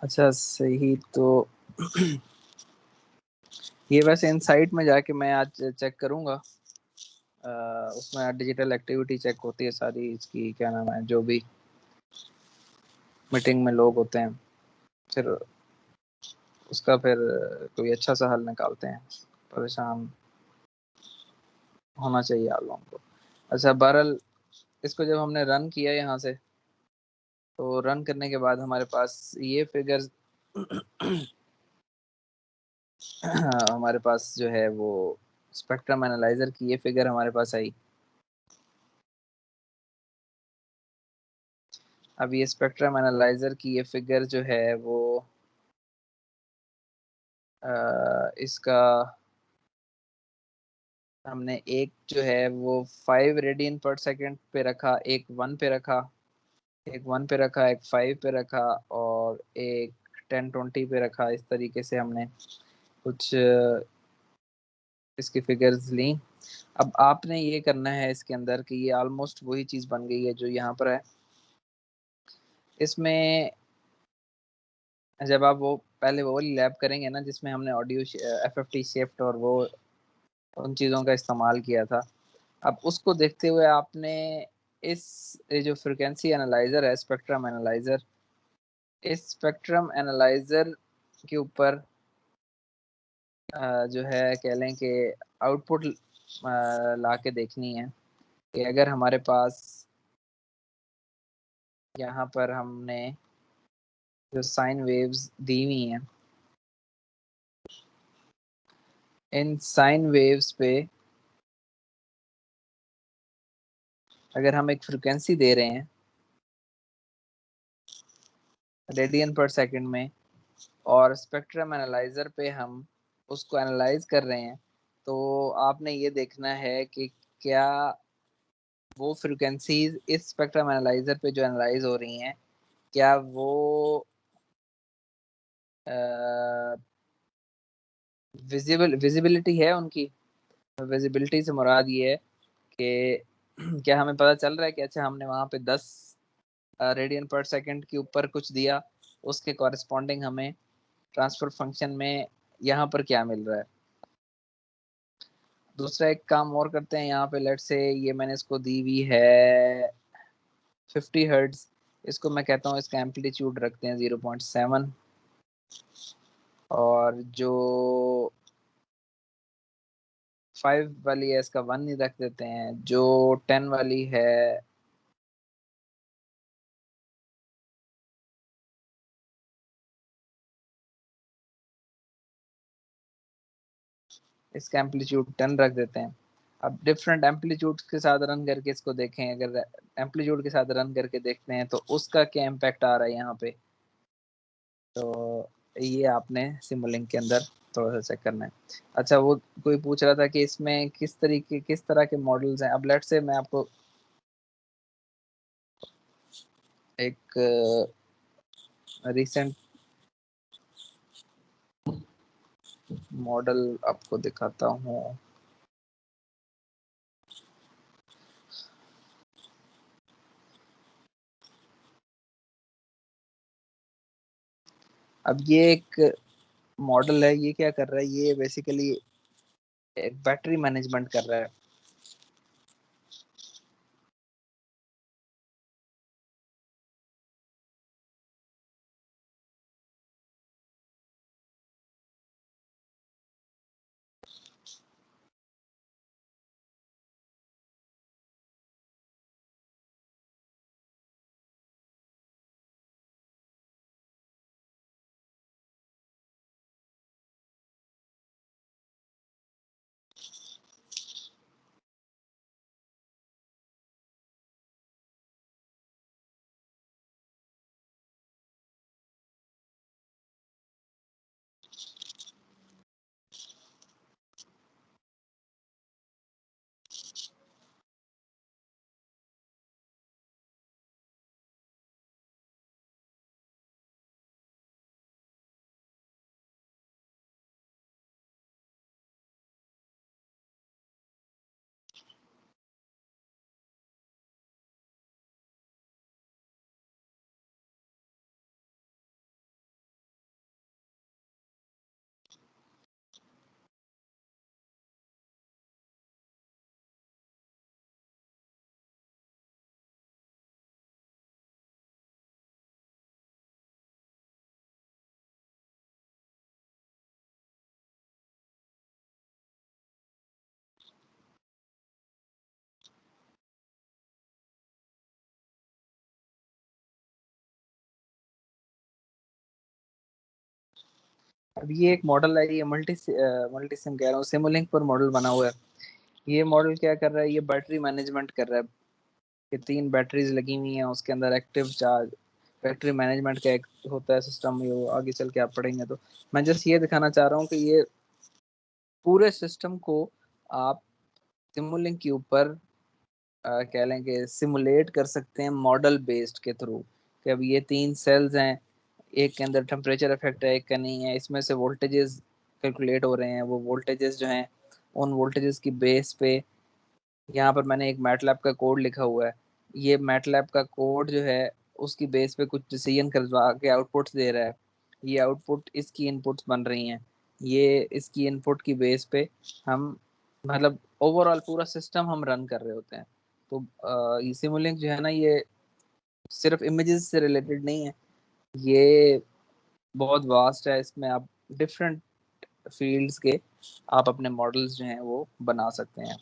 अच्छा सही, तो ये वैसे इन साइट में जाके मैं आज चेक करूंगा। उसमें डिजिटल एक्टिविटी चेक होती है सारी, इसकी क्या नाम है, जो भी मीटिंग में लोग होते हैं, फिर उसका फिर कोई अच्छा सा हल निकालते हैं। परेशान होना चाहिए आप लोगों को। अच्छा, बहरहाल इसको जब हमने रन किया यहाँ से, तो रन करने के बाद हमारे पास ये फिगर्स हमारे पास जो है वो स्पेक्ट्रम एनालाइजर की ये फिगर हमारे पास आई। अब ये स्पेक्ट्रम एनालाइजर की ये फिगर जो है वो इसका हमने एक जो है वो 5 रेडियन पर सेकंड पे रखा, एक 1 पे रखा, एक 1 पे रखा, एक 5 पे रखा, और एक 1020 पे रखा। इस तरीके से हमने कुछ इसकी फिगर्स ली। अब आपने ये करना है इसके अंदर कि ये ऑलमोस्ट वही चीज बन गई है जो यहाँ पर है। इसमें जब आप वो पहले वो वाली लैब करेंगे ना जिसमें हमने ऑडियो एफएफटी शिफ्ट और वो उन चीज़ों का इस्तेमाल किया था, अब उसको देखते हुए आपने इस ये जो फ्रिक्वेंसी एनालाइजर है, स्पेक्ट्रम एनालाइजर, इस स्पेक्ट्रम एनालाइजर के ऊपर जो है कह लें कि आउटपुट ला के देखनी है कि अगर हमारे पास यहाँ पर हमने जो साइन वेव्स दी हुई हैं, इन साइन वेव्स पे अगर हम एक फ्रिक्वेंसी दे रहे हैं रेडियन पर सेकंड में और स्पेक्ट्रम एनालाइजर पे हम उसको एनालाइज कर रहे हैं, तो आपने ये देखना है कि क्या वो फ्रिक्वेंसीज इस स्पेक्ट्रम एनालाइजर पे जो एनालाइज हो रही हैं, क्या वो विजिबिलिटी है उनकी। विजिबिलिटी से मुराद ये है कि क्या हमें पता चल रहा है कि अच्छा हमने वहाँ पे 10 रेडियन पर सेकंड के ऊपर कुछ दिया, उसके कॉरेस्पॉन्डिंग हमें ट्रांसफर फंक्शन में यहाँ पर क्या मिल रहा है। दूसरा एक काम और करते हैं यहाँ पे, लेट से ये मैंने इसको दी हुई है 50 हर्ट्ज, इसको मैं कहता हूँ इसका एम्पलीट्यूड रखते हैं 0.7 और जो 5 वाली है इसका 1 ही रख देते हैं, जो 10 वाली है इसका एम्पलीट्यूड 10 रख देते हैं। अब डिफरेंट एम्पलीट्यूड के साथ रन करके इसको देखें, अगर एम्पलीट्यूड के साथ रन करके देखते हैं तो उसका क्या इम्पैक्ट आ रहा है यहाँ पे, तो ये आपने सिमुलिंक के अंदर थोड़ा सा चेक करना है। अच्छा, वो कोई पूछ रहा था कि इसमें किस तरह के मॉडल्स हैं। अब लेट से मैं आपको एक रिसेंट मॉडल आपको दिखाता हूँ। अब ये एक मॉडल है, ये क्या कर रहा है, ये बेसिकली एक बैटरी मैनेजमेंट कर रहा है। अब ये एक मॉडल है, ये मल्टी सिम कह रहा हूँ, सिमुलिंक पर मॉडल बना हुआ है। ये मॉडल क्या कर रहा है, ये बैटरी मैनेजमेंट कर रहा है। ये 3 बैटरीज लगी हुई हैं, उसके अंदर एक्टिव चार्ज बैटरी मैनेजमेंट का एक होता है सिस्टम, ये वो आगे चल के आप पढ़ेंगे। तो मैं जस्ट ये दिखाना चाह रहा हूँ कि ये पूरे सिस्टम को आप सिमुलिंक के ऊपर कह लें कि सिमुलेट कर सकते हैं मॉडल बेस्ड के थ्रू। कि अब ये 3 सेल्स हैं, एक के अंदर टेम्परेचर इफेक्ट है, एक का नहीं है, इसमें से वोल्टेजेस कैलकुलेट हो रहे हैं, वो वोल्टेजेस जो हैं उन वोल्टेजेस की बेस पे यहाँ पर मैंने एक मैटलैब का कोड लिखा हुआ है। ये मैटलैब का कोड जो है उसकी बेस पे कुछ डिसीजन करवा के आउटपुट्स दे रहा है। ये आउटपुट इसकी इनपुट्स बन रही हैं। ये इसकी इनपुट की बेस पे हम मतलब ओवरऑल पूरा सिस्टम हम रन कर रहे होते हैं। तो ये सिमुलिंक जो है ना, ये सिर्फ इमेजेस से रिलेटेड नहीं है। ये बहुत वास्ट है। इसमें आप डिफरेंट फील्ड्स के आप अपने मॉडल्स जो हैं वो बना सकते हैं।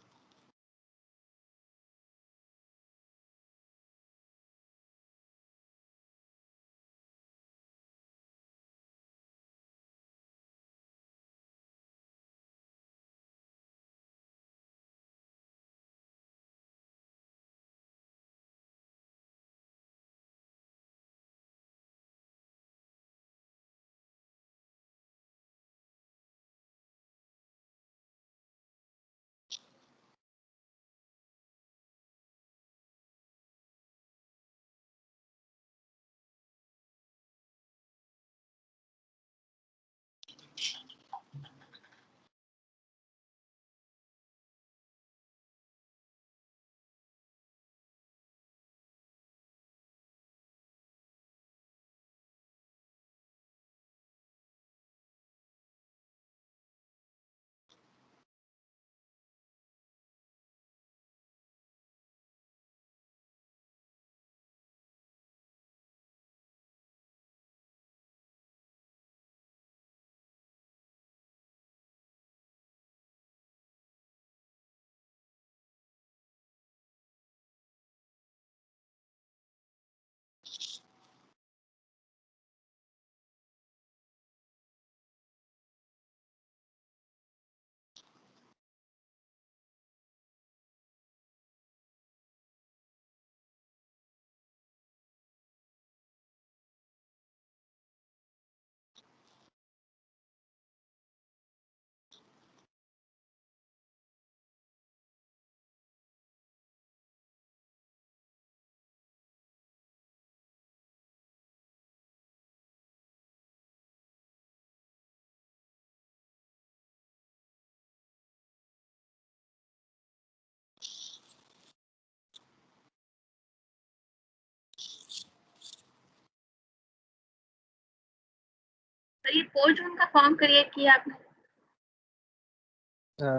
सर ये 4 जून का फॉर्म क्रिएट किया आपने?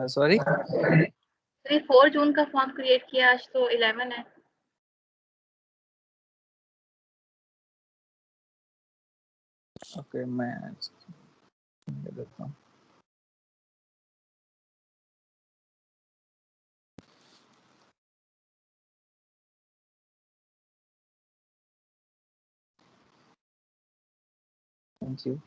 सॉरी। सर ये 4 जून का फॉर्म क्रिएट किया, आज तो 11 है। ओके, मैं दे देता हूँ। Thank you.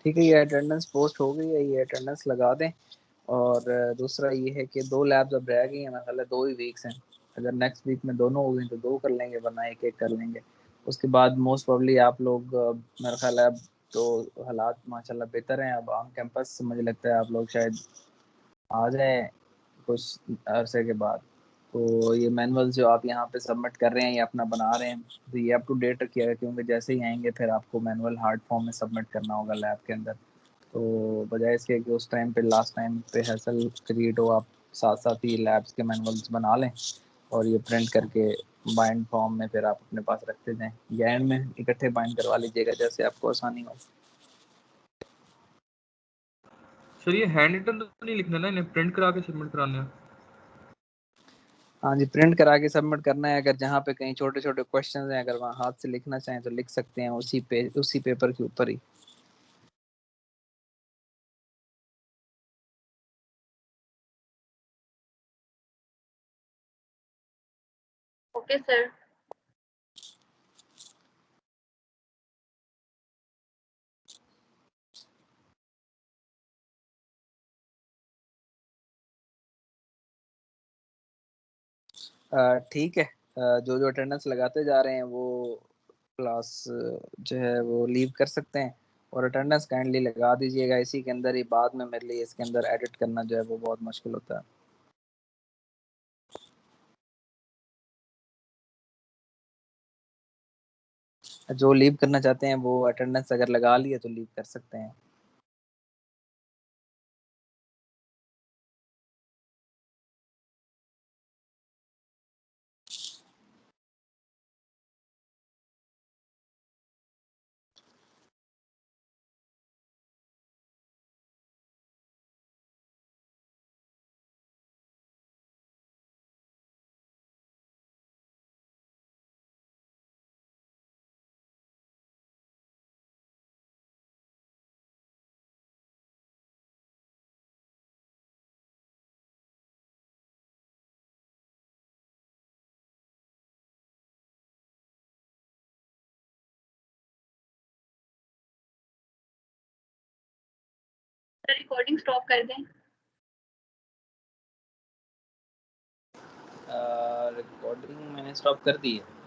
ठीक है, ये अटेंडेंस पोस्ट हो गई है, ये अटेंडेंस लगा दें। और दूसरा ये है कि 2 लैब्स अब रह गई हैं, मेरे ख्याल है 2 ही वीक्स हैं। अगर नेक्स्ट वीक में दोनों हो गई तो 2 कर लेंगे, वरना एक एक कर लेंगे। उसके बाद मोस्ट प्रोबेबली आप लोग मेरे ख्याल है अब तो हालात माशाल्लाह बेहतर हैं। अब ऑन कैंपस मुझे लगता है आप लोग शायद आ जाएं कुछ अरसे के बाद। तो ये मैनुअल जो आप यहाँ पे सबमिट कर रहे हैं या अपना बना रहे हैं, तो ये अप टू डेट रखिएगा, क्योंकि जैसे ही आएंगे फिर आपको मैनुअल हार्ड फॉर्म में सबमिट करना होगा लैब के अंदर। तो बजाय इसके कि उस टाइम पे लास्ट टाइम पे हैसल क्रिएट हो, आप साथ साथ ही लैब्स के मैनुअल्स बना लें और ये प्रिंट करके बाइंड फॉर्म में फिर आप अपने पास रखते जाएं, या एंड में इकट्ठे बाइंड करवा लीजिएगा जैसे आपको आसानी हो। सर ये हैंड रिटन तो नहीं लिखना ना, इन्हें प्रिंट करा के सबमिट कराना है? हाँ जी, प्रिंट करा के सबमिट करना है। अगर जहाँ पे कहीं छोटे छोटे क्वेश्चन हैं, अगर वहाँ हाथ से लिखना चाहें तो लिख सकते हैं उसी पेपर के ऊपर ही। Okay sir. ठीक है। जो जो अटेंडेंस लगाते जा रहे हैं वो क्लास जो है वो लीव कर सकते हैं, और अटेंडेंस काइंडली लगा दीजिएगा इसी के अंदर ही। बाद में मेरे लिए इसके अंदर एडिट करना जो है वो बहुत मुश्किल होता है। जो लीव करना चाहते हैं वो अटेंडेंस अगर लगा लिए तो लीव कर सकते हैं। सर रिकॉर्डिंग स्टॉप कर दें। रिकॉर्डिंग मैंने स्टॉप कर दी है।